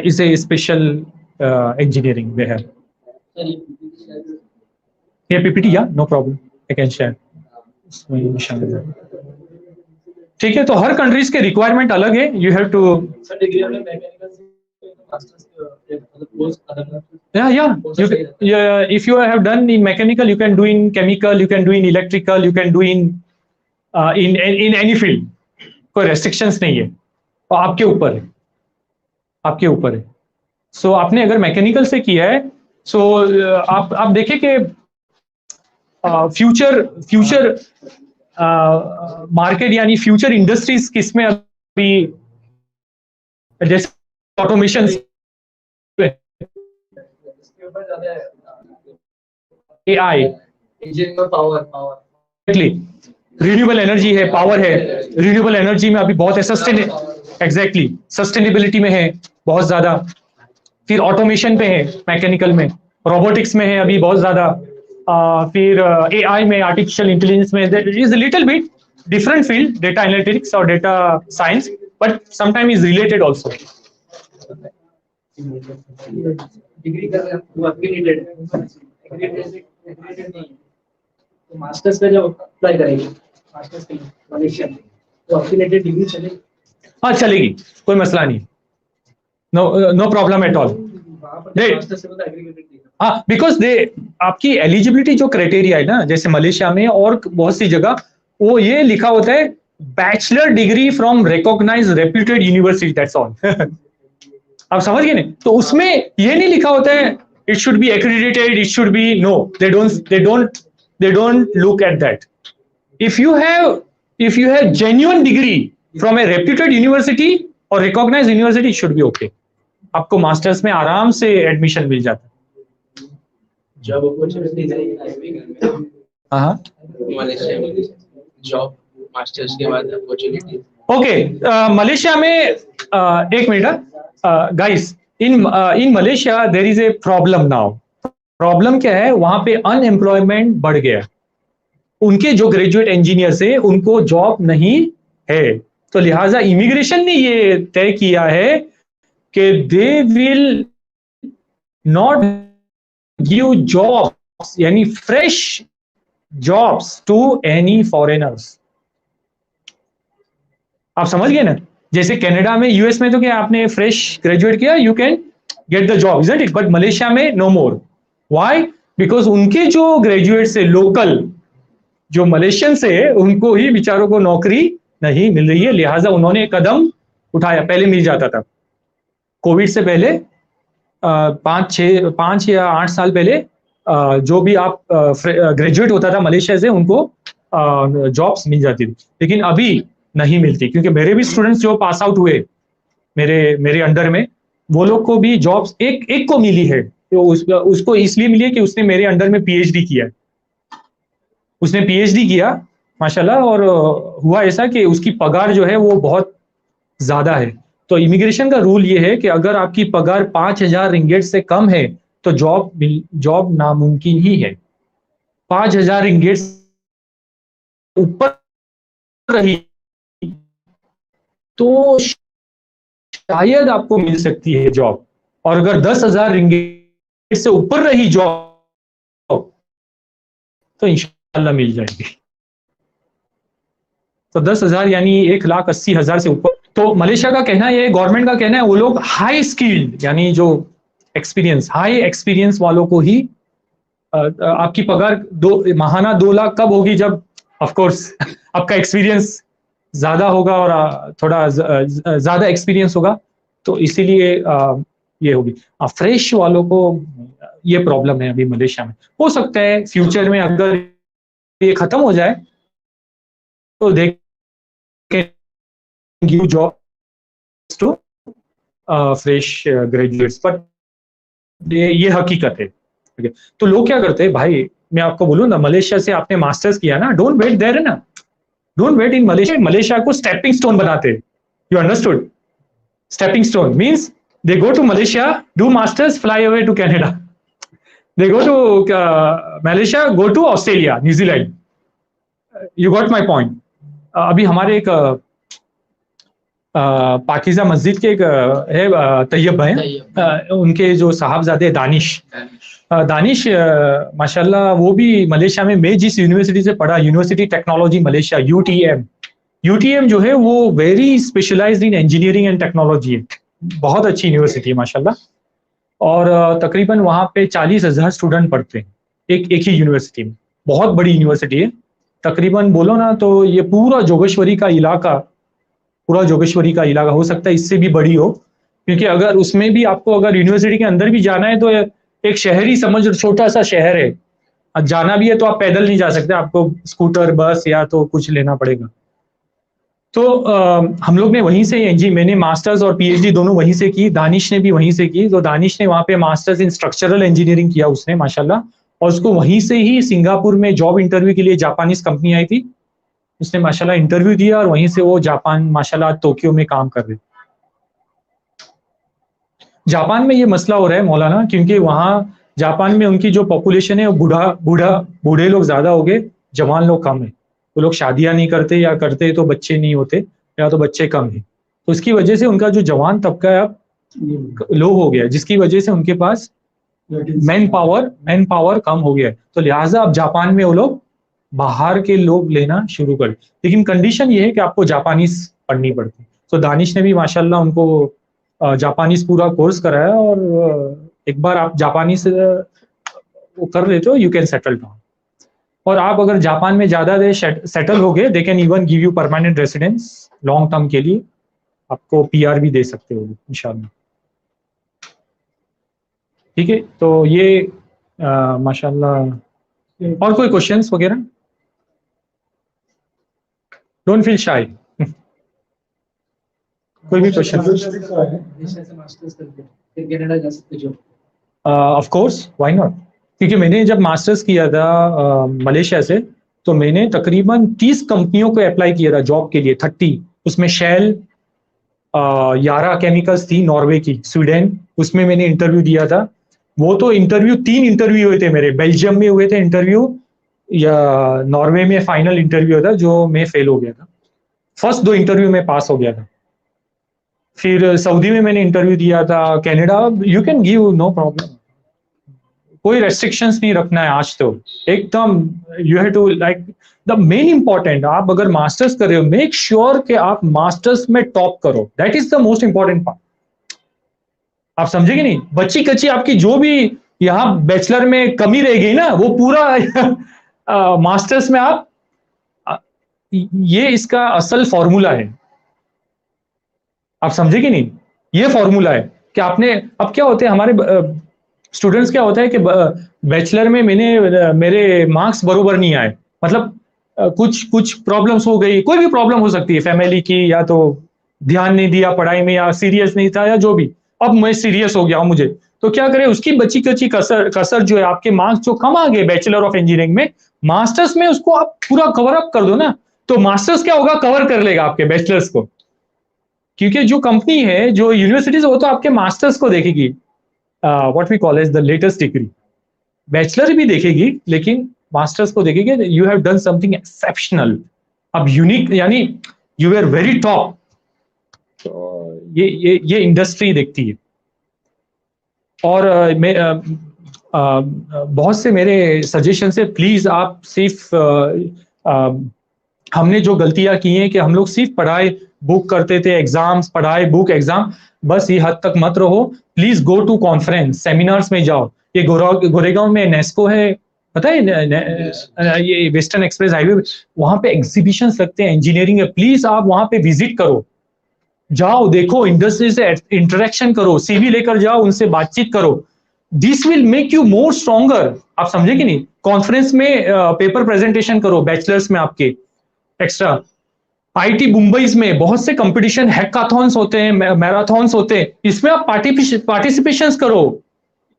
D: it's a special engineering they have. Yeah, PPT, yeah, no problem, I can share. ठीक है, तो हर countries के requirement अलग है. You have to,
B: sir degree हमने mechanical से masters मतलब course अलग
D: yeah, if you have done in mechanical, you can do in chemical, you can do in electrical, you can do in any field. कोई restrictions नहीं है, तो आपके ऊपर है, आपके ऊपर है. सो आपने अगर मैकेनिकल से किया है, सो आप देखें कि फ्यूचर मार्केट यानी फ्यूचर इंडस्ट्रीज किस में अभी, जैसे ऑटोमेशन, AI,
B: इंजन में पावर
D: रिन्यूएबल एनर्जी है, पावर है. रिन्यूएबल एनर्जी में अभी बहुत है, सस्टेनेबिलिटी में है बहुत ज्यादा. फिर ऑटोमेशन पे है, मैकेनिकल में, रोबोटिक्स में है अभी बहुत ज्यादा. फिर AI में, आर्टिफिशियल इंटेलिजेंस में. That is a little bit different field, data analytics और data science, but sometime is related also.
B: Degree कर रहे हैं वो एफिलिएटेड नहीं, तो मास्टर्स पे जब अप्लाई करेंगे मास्टर्स के लिए मलेशिया में, तो एफिलिएटेड डिग्री चलेगी.
D: हाँ चलेगी, कोई मसला नहीं, no problem at all.
B: Masters से मतलब एग्रीगेटेड नहीं.
D: हाँ, बिकॉज दे आपकी एलिजिबिलिटी जो क्राइटेरिया है ना, जैसे मलेशिया में और बहुत सी जगह, वो ये लिखा होता है bachelor degree from recognize reputed university, that's all. आप समझ गए नहीं? तो उसमें ये नहीं लिखा होता है it should be accredited, it should be, no, they don't look at that. If you have genuine degree from a reputed university or recognized university, it should be okay. आपको मास्टर्स में आराम से एडमिशन मिल जाता है.
B: Job opportunity है
D: हाँ,
E: Malaysia में job masters के बाद अपॉर्चुनिटी.
D: ओके, मलेशिया में एक minute guys, in Malaysia there is a problem now. Problem क्या है? वहां पे अनएम्प्लॉयमेंट बढ़ गया. उनके जो ग्रेजुएट इंजीनियर्स है उनको जॉब नहीं है, तो लिहाजा इमिग्रेशन ने ये तय किया है कि they will not give jobs, यानी fresh jobs to any foreigners. आप समझ गए ना? जैसे कनाडा में, यूएस में तो क्या आपने फ्रेश ग्रेजुएट किया, you can get the job, isn't it? But Malaysia में नो मोर. व्हाई? बिकॉज उनके जो ग्रेजुएट से, लोकल जो मलेशियन से, उनको ही बेचारों को नौकरी नहीं मिल रही है. लिहाजा उन्होंने कदम उठाया. पहले मिल जाता था, कोविड से पहले 5 या 8 साल पहले जो भी आप ग्रेजुएट होता था मलेशिया से, उनको जॉब्स मिल जाती थी. लेकिन अभी नहीं मिलती, क्योंकि मेरे भी स्टूडेंट्स जो पास आउट हुए मेरे अंडर में, वो लोग को भी जॉब्स एक को मिली है. तो उसको इसलिए मिली है कि उसने मेरे अंडर में पीएचडी किया है. उसने पीएचडी किया माशाल्लाह, और हुआ ऐसा कि उसकी पगार जो है वो बहुत ज्यादा है. तो इमिग्रेशन का रूल ये है कि अगर आपकी पगार 5,000 रिंगेट से कम है तो जॉब नामुमकिन ही है. 5,000 रिंगेट ऊपर रही तो शायद आपको मिल सकती है जॉब, और अगर 10,000 रिंगेट से ऊपर रही जॉब तो इंशाल्लाह मिल जाएगी. तो 10,000 यानी 1,80,000 से ऊपर. तो मलेशिया का कहना है, गवर्नमेंट का कहना है, वो लोग हाई स्किल्ड यानी जो एक्सपीरियंस, हाई एक्सपीरियंस वालों को ही आपकी पगार माहाना 2 लाख कब होगी? जब ऑफ कोर्स आपका एक्सपीरियंस ज्यादा होगा और थोड़ा ज्यादा एक्सपीरियंस होगा, तो इसीलिए ये होगी। फ्रेश वालों को ये प्रॉब्लम है अभी मलेशिया में। हो सकता है फ्यूचर में अगर ये खत्म हो जाए तो they can give jobs to fresh graduates, but ये हकीकत है। ठीक है, तो लोग क्या करते हैं भाई, मैं आपको बोलूं ना, मलेशिया से आपने मास्टर्स किया ना, डोंट वेट देयर है ना, don't wait in Malaysia. Malaysia को स्टेपिंग स्टोन बनाते हैं, you understood? Stepping stone means they go to Malaysia, do masters, fly away to Canada, they go to Malaysia, go to Australia, New Zealand. You got my point. अभी हमारे एक पाकिजा मस्जिद के एक है तैयब भाई, उनके जो साहबजादे दानिश दानिश माशाल्लाह, वो भी मलेशिया में, मैं जिस यूनिवर्सिटी से पढ़ा, यूनिवर्सिटी टेक्नोलॉजी मलेशिया, यूटीएम जो है वो very specialized in engineering and technology है, बहुत अच्छी यूनिवर्सिटी है माशाल्लाह। और तकरीबन वहाँ पे 40,000 स्टूडेंट पढ़ते हैं एक ही यूनिवर्सिटी में, बहुत बड़ी यूनिवर्सिटी है। तकरीबन बोलो ना तो ये पूरा जोगेश्वरी का इलाका, पूरा जोगेश्वरी का इलाका, हो सकता है इससे भी बड़ी हो, क्योंकि अगर उसमें भी आपको अगर यूनिवर्सिटी के अंदर भी जाना है तो एक शहरी समझ, छोटा सा शहर है, अब जाना भी है तो आप पैदल नहीं जा सकते, आपको स्कूटर बस या तो कुछ लेना पड़ेगा। तो हम लोग ने वहीं से मैंने मास्टर्स और पीएचडी दोनों वहीं से की, दानिश ने भी वहीं से की। तो दानिश ने वहाँ पे मास्टर्स इन स्ट्रक्चरल इंजीनियरिंग किया उसने माशाल्लाह, और उसको वहीं से ही सिंगापुर में जॉब इंटरव्यू के लिए जापानीज कंपनी आई थी, उसने माशाल्लाह इंटरव्यू दिया और वहीं से वो जापान माशाल्लाह टोक्यो में काम कर रहे। जापान में ये मसला हो रहा है मौलाना, क्योंकि वहाँ जापान में उनकी जो पॉपुलेशन है वो बूढ़े लोग ज्यादा हो गए, जवान लोग कम है। वो लोग शादियां नहीं करते, या करते तो बच्चे नहीं होते, या तो बच्चे कम है। तो इसकी वजह से उनका जो जवान तबका है अब लो हो गया, जिसकी वजह से उनके पास मैन पावर कम हो गया है। तो लिहाजा अब जापान में वो लोग बाहर के लोग लेना शुरू कर, लेकिन कंडीशन ये है कि आपको जापानीज पढ़नी पड़ती। तो दानिश ने भी माशाल्लाह उनको जापानीज पूरा कोर्स कराया, और एक बार आप जापानी से वो कर लेते हो, यू कैन सेटल डाउन। और आप अगर जापान में ज्यादा देर सेटल हो गए, they can even give you permanent residence long term के लिए, आपको पीआर भी दे सकते हो इंशाल्लाह। ठीक है, तो ये माशाल्लाह। और कोई क्वेश्चंस वगैरह? डोंट फील शाई। कोई भी question? Of course, why not, क्योंकि मैंने जब मास्टर्स किया था मलेशिया से, तो मैंने तकरीबन 30 कंपनियों को अप्लाई किया था जॉब के लिए, 30, उसमें शेल, यारा केमिकल्स थी नॉर्वे की, स्वीडन, उसमें मैंने इंटरव्यू दिया था। वो तो इंटरव्यू 3 इंटरव्यू हुए थे मेरे, बेल्जियम में हुए थे इंटरव्यू, या नॉर्वे में फाइनल इंटरव्यू था जो मैं फेल हो गया था, फर्स्ट 2 इंटरव्यू में पास हो गया था। फिर सऊदी में मैंने इंटरव्यू दिया था, Canada, you can give, no problem, कोई रेस्ट्रिक्शंस नहीं रखना है आज तो एकदम। You have to like the main important, आप अगर मास्टर्स कर रहे हो, मेक श्योर कि आप मास्टर्स में टॉप करो, that is the most important part. आप समझे कि नहीं? बच्ची कच्ची आपकी जो भी यहाँ बैचलर में कमी रह गई ना, वो पूरा मास्टर्स में आप, ये इसका असल फॉर्मूला है, आप समझे कि नहीं? ये फॉर्मूला है कि आपने, अब क्या होते हैं हमारे स्टूडेंट्स, क्या होता है कि बैचलर में मेरे मार्क्स बरोबर नहीं आए, मतलब कुछ प्रॉब्लम्स हो गई, कोई भी प्रॉब्लम हो सकती है फैमिली की, या तो ध्यान नहीं दिया पढ़ाई में, या सीरियस नहीं था, या जो भी, अब मैं सीरियस हो गया हूं मुझे, तो क्या करें, उसकी बची कच्ची कसर जो है, आपके मार्क्स जो कम आ गए बैचलर ऑफ इंजीनियरिंग में, मास्टर्स में उसको आप पूरा कवर अप कर दो ना, तो मास्टर्स क्या होगा, कवर कर लेगा आपके बैचलर्स को। क्योंकि जो कंपनी है, जो यूनिवर्सिटीज, वो तो आपके मास्टर्स को देखेगी, what we call as the latest degree, bachelor भी देखेगी लेकिन मास्टर्स को देखेगी, you have done something exceptional, अब यूनिक, यानी यू आर वेरी टॉप। तो ये इंडस्ट्री देखती है। और बहुत से मेरे सजेशन से, प्लीज आप सिर्फ हमने जो गलतियां की हैं कि हम लोग सिर्फ पढ़ाई बुक करते थे, एग्जाम्स, पढ़ाई बुक एग्जाम, बस ये हद तक मत रहो। Please go to conference, seminars में जाओ। ये गोरेगांव में नेस्को है, पता है ये वेस्टर्न एक्सप्रेस हाईवे, वहां पे एग्जीबिशंस लगते हैं इंजीनियरिंग है, प्लीज आप वहां पे विजिट करो, जाओ देखो, इंडस्ट्री से इंटरेक्शन करो, सीवी लेकर जाओ, उनसे बातचीत करो, this will make you more stronger. आप समझे कि नहीं? कॉन्फ्रेंस में पेपर प्रेजेंटेशन करो, बैचलर्स में आपके एक्स्ट्रा, आईटी मुंबई में बहुत से कंपटीशन, हैकाथॉन्स होते हैं, मैराथॉन्स होते हैं, इसमें आप पार्टिसिपेशंस करो,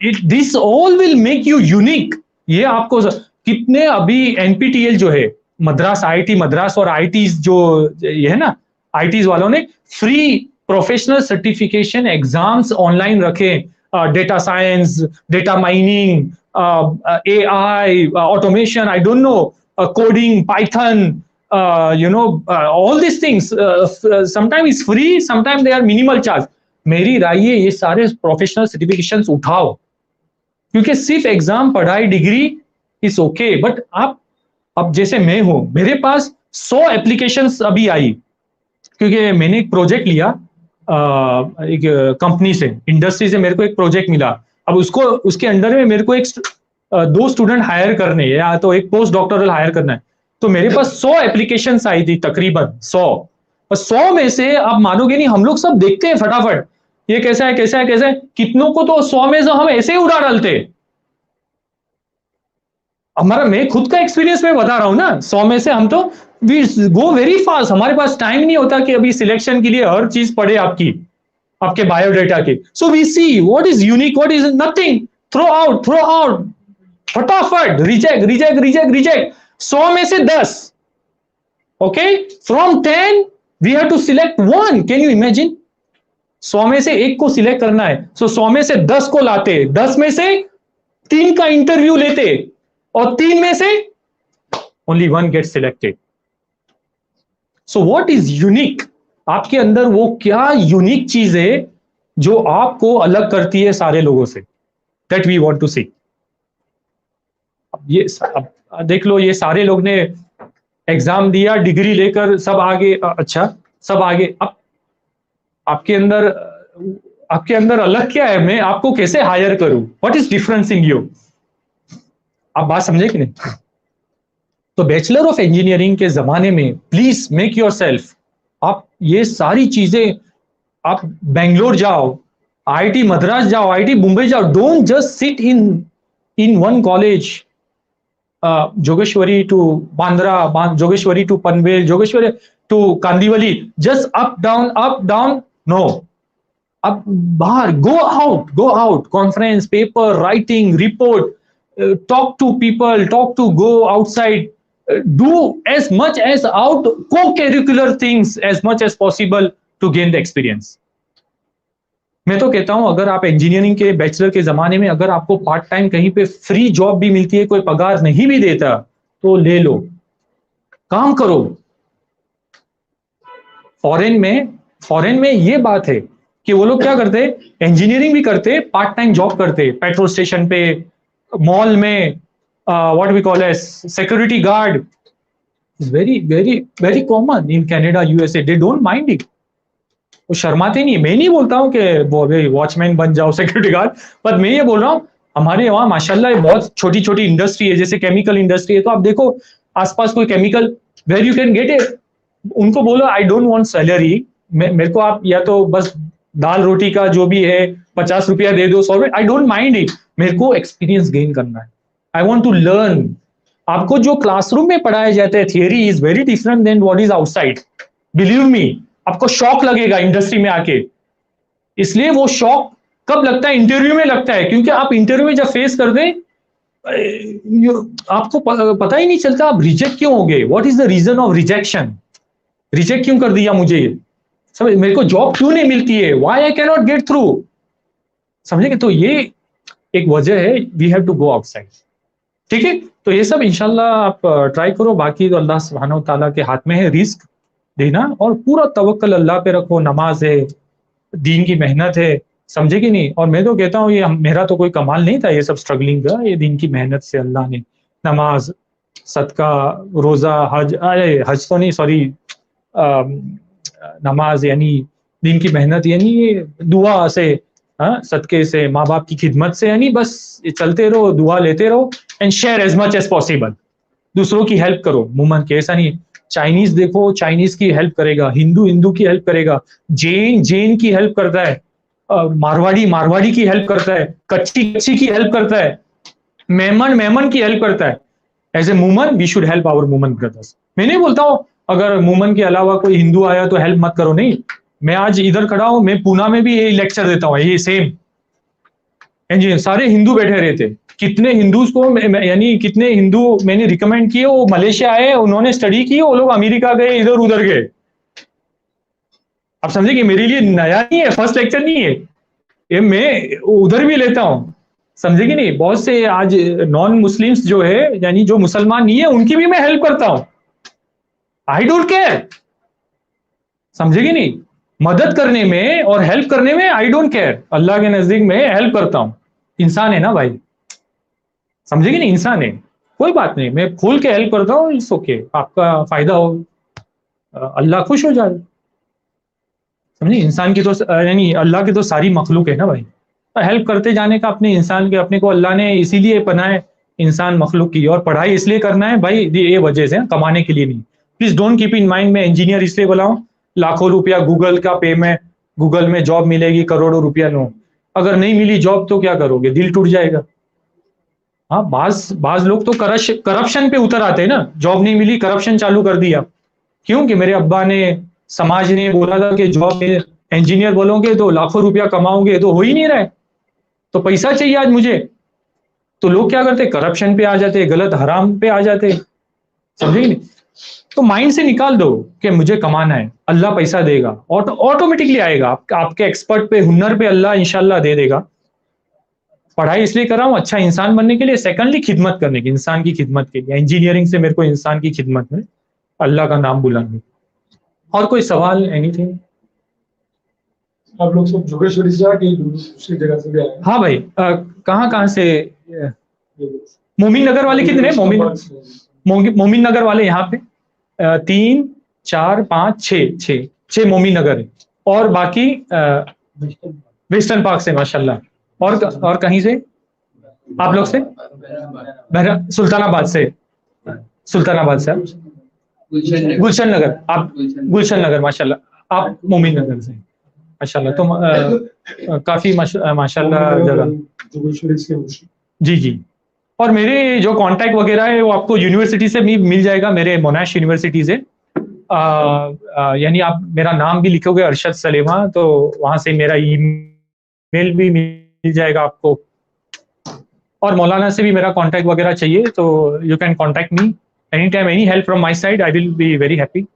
D: this all will make you unique. ये आपको कितने अभी एनपीटीएल जो है मद्रास, आईआईटी मद्रास और आईटी जो ये है ना, आईटीज वालों ने free professional certification exams online रखे, data science, data mining, AI, automation, I don't know, coding, Python, all these things, sometimes it's free, sometimes they are minimal charge. मेरी राय है ये सारे प्रोफेशनल सर्टिफिकेशंस उठाओ, क्योंकि सिर्फ एग्जाम, पढ़ाई, डिग्री इज ओके, बट आप, अब जैसे मैं हूं, मेरे पास 100 एप्लीकेशंस अभी आई, क्योंकि मैंने एक प्रोजेक्ट लिया एक कंपनी से, इंडस्ट्री से मेरे को एक प्रोजेक्ट मिला, अब उसको, उसके अंडर में मेरे को एक 2 स्टूडेंट हायर करने, या तो एक पोस्ट डॉक्टरल हायर करना है, तो मेरे पास 100 एप्लीकेशंस आई थी, तकरीबन 100, और 100 में से आप मानोगे नहीं, हम लोग सब देखते हैं फटाफट, ये कैसा है, कैसा है, कैसा है, कितनों को तो 100 में से हम ऐसे ही उड़ा डालते। हमारा, मैं खुद का एक्सपीरियंस में बता रहा हूं ना, 100 में से हम तो वी गो वेरी फास्ट, हमारे पास टाइम नहीं होता कि अभी सिलेक्शन के लिए हर चीज पढ़े आपकी, आपके बायोडेटा की, so we see what is unique, what is nothing, throw out फटाफट, रिजेक्ट रिजेक्ट रिजेक्ट रिजेक्ट, 100 में से 10, okay, from 10 we have to select 1, can you imagine? 100 में से 1 को सिलेक्ट करना है, सो 100 में से 10 को लाते, 10 में से 3 का इंटरव्यू लेते, और 3 में से only 1 get selected. So what is unique? आपके अंदर वो क्या यूनिक चीज है जो आपको अलग करती है सारे लोगों से, दैट वी वांट टू सी। ये अब देख लो, ये सारे लोग ने एग्जाम दिया, डिग्री लेकर सब आगे, अच्छा सब आगे, अब आपके अंदर अलग क्या है? मैं आपको कैसे हायर करूं? What is difference in you? आप बात समझे कि नहीं? तो बैचलर ऑफ इंजीनियरिंग के जमाने में प्लीज मेक योरसेल्फ, आप ये सारी चीजें, आप बेंगलोर जाओ, आईआईटी मद्रास जाओ, आईआईटी मुंबई जाओ, don't just sit in one college, Jogeshwari to Bandra, Jogeshwari to Panvel, Jogeshwari to Kandivali, just up down, no, अब बाहर, go out, conference, paper, writing, report, talk to people, go outside, do as much as out co-curricular things as much as possible to gain the experience. मैं तो कहता हूं, अगर आप engineering के bachelor के जमाने में अगर आपको पार्ट टाइम कहीं पे फ्री जॉब भी मिलती है, कोई पगार नहीं भी देता, तो ले लो, काम करो। फॉरेन में ये बात है कि वो लोग क्या करते, इंजीनियरिंग भी करते, पार्ट टाइम जॉब करते, पेट्रोल स्टेशन पे, मॉल में, what we call as security guard is very common in Canada, USA. They don't mind it. वो शर्माते नहीं। मैं नहीं बोलता हूँ कि वो वॉचमैन बन जाओ, सिक्योरिटी गार्ड, पर मैं ये बोल रहा हूँ हमारे वहाँ माशाल्लाह बहुत छोटी छोटी इंडस्ट्री है, जैसे केमिकल इंडस्ट्री है, तो आप देखो आसपास कोई chemical where you can get it, उनको बोलो आई डोंट वांट सैलरी, मेरे को आप या तो बस दाल रोटी का जो भी है 50 रुपया दे दो, 100, आई डोंट माइंड इट, मेरे को एक्सपीरियंस गेन करना है, आई वांट टू लर्न। आपको जो क्लासरूम में पढ़ाया जाता है theory is very different than what is outside, believe me, आपको शॉक लगेगा इंडस्ट्री में आके। इसलिए वो शॉक कब लगता है? इंटरव्यू में लगता है, क्योंकि आप इंटरव्यू में जब फेस कर दें आपको पता ही नहीं चलता आप रिजेक्ट क्यों हो गए, what is the reason of rejection, reject क्यों कर दिया मुझे, समझ, मेरे को जॉब क्यों नहीं मिलती है, why I can not get through, समझेंगे? तो ये एक वजह है, we have to go outside. ठीक है, तो ये सब इंशाल्लाह आप ट्राई करो, बाकी तो अल्लाह सुब्हानहू तआला के हाथ में है रिस्क देना, और पूरा तवक्कल अल्लाह पे रखो, नमाज है, दीन की मेहनत है, समझे कि नहीं? और मैं तो कहता हूँ ये मेरा तो कोई कमाल नहीं था ये सब स्ट्रगलिंग का, ये दीन की मेहनत से अल्लाह ने, नमाज, सदका, रोजा, हज तो नहीं, सॉरी, नमाज यानी दीन की मेहनत, यानी दुआ से, सदके से, माँ बाप की खिदमत से, यानी बस चलते रहो, दुआ लेते रहो, and share as much as possible. दूसरों की हेल्प करो, मुमन के ऐसा नहीं। चाइनीज देखो, चाइनीज की हेल्प करेगा, हिंदू हिंदू की हेल्प करेगा, जैन जैन की हेल्प करता है, मारवाड़ी मारवाड़ी की हेल्प करता है, कच्ची कच्ची की हेल्प करता है, मेमन मेमन की हेल्प करता है। As a woman we should help our woman brothers. मैं नहीं बोलता हूं अगर वुमन के अलावा कोई हिंदू आया तो हेल्प मत करो, नहीं। मैं आज इधर खड़ा हूं, मैं पूना में भी ये लेक्चर देता हूं, ये सेम इंजीनियर सारे हिंदू बैठे रहते। कितने हिंदूज को यानी कितने हिंदू मैंने रिकमेंड किए, वो मलेशिया आए, उन्होंने स्टडी की, वो लोग अमेरिका गए, इधर उधर गए। आप समझे कि मेरे लिए नया नहीं है, फर्स्ट लेक्चर नहीं है ये, मैं उधर भी लेता हूं, समझे कि नहीं। बहुत से आज नॉन मुस्लिम्स जो है, यानी जो मुसलमान नहीं है, उनकी भी मैं हेल्प करता हूं। आई डोंट केयर, समझे कि नहीं। मदद करने में और हेल्प करने में आई डोंट केयर। अल्लाह के नजदीक में हेल्प करता हूं। इंसान है ना भाई, समझे कि नहीं, इंसान है, कोई बात नहीं, मैं खोल के हेल्प करता हूँ। इट्स ओके, आपका फायदा हो, अल्लाह खुश हो जाए, समझे। इंसान की तो यानी अल्लाह की तो सारी मखलूक है ना भाई, हेल्प करते जाने का अपने इंसान के, अपने को अल्लाह ने इसीलिए बनाए इंसान मखलूक की। और पढ़ाई इसलिए करना है भाई, ये वजह से, कमाने के लिए नहीं। Please don't keep in mind मैं इंजीनियर इसलिए बोला हूं लाखों रुपया गूगल का पे में, गूगल में जॉब मिलेगी करोड़ों रुपया, नो। अगर नहीं मिली जॉब तो क्या करोगे, दिल टूट जाएगा। हाँ, बाज लोग तो करप्शन पे उतर आते हैं ना, जॉब नहीं मिली करप्शन चालू कर दिया। क्यों कि मेरे अब्बा ने, समाज ने बोला था कि जॉब में इंजीनियर बोलोगे तो लाखों रुपया कमाओगे, तो हो ही नहीं रहा है, तो पैसा चाहिए आज मुझे। तो लोग क्या करते, करप्शन पे आ जाते, गलत हराम पे आ जाते, समझे नहीं। तो माइंड से निकाल दो कि मुझे कमाना है, अल्लाह पैसा देगा, ऑटोमेटिकली आएगा। आपके एक्सपर्ट पे, हुनर पे अल्लाह इंशाल्लाह दे देगा। पढ़ाई इसलिए कर रहा हूँ अच्छा इंसान बनने के लिए, सेकंडली खिदमत करने की, इंसान की खिदमत के लिए। इंजीनियरिंग से मेरे को इंसान की खिदमत में अल्लाह का नाम बुलाने। और कोई सवाल, एनीथिंग?
A: आप लोग सब जोगेश्वरी से आके दूसरी जगह से भी आए हैं?
D: हाँ भाई, कहाँ से? मोमिन नगर वाले कितने? मोमिन नगर वाले यहाँ पे 3 4 5 6 6 मोमिन नगर है, और बाकी वेस्टर्न पार्क से माशाल्लाह। और कहीं से आप लोग से? सुल्तानाबाद से आप? गुलशन नगर, आप गुलशन नगर माशाल्लाह। आप मोमिन नगर से माशाल्लाह। तो काफी माशाल्लाह जगह।
A: जोगेश्वरी से मुझे।
D: जी जी। और मेरे जो कांटेक्ट वगैरह है वो आपको यूनिवर्सिटी से भी मिल जाएगा, मेरे मोनाश यूनिवर्सिटी से। यानी आप मेरा नाम भी लिखोगे अरशद सलेमा, तो वहां से मेरा ईमेल भी मिल जाएगा आपको। और मौलाना से भी मेरा कांटेक्ट वगैरह चाहिए तो you can contact me any time, any help from my side, I will be very happy.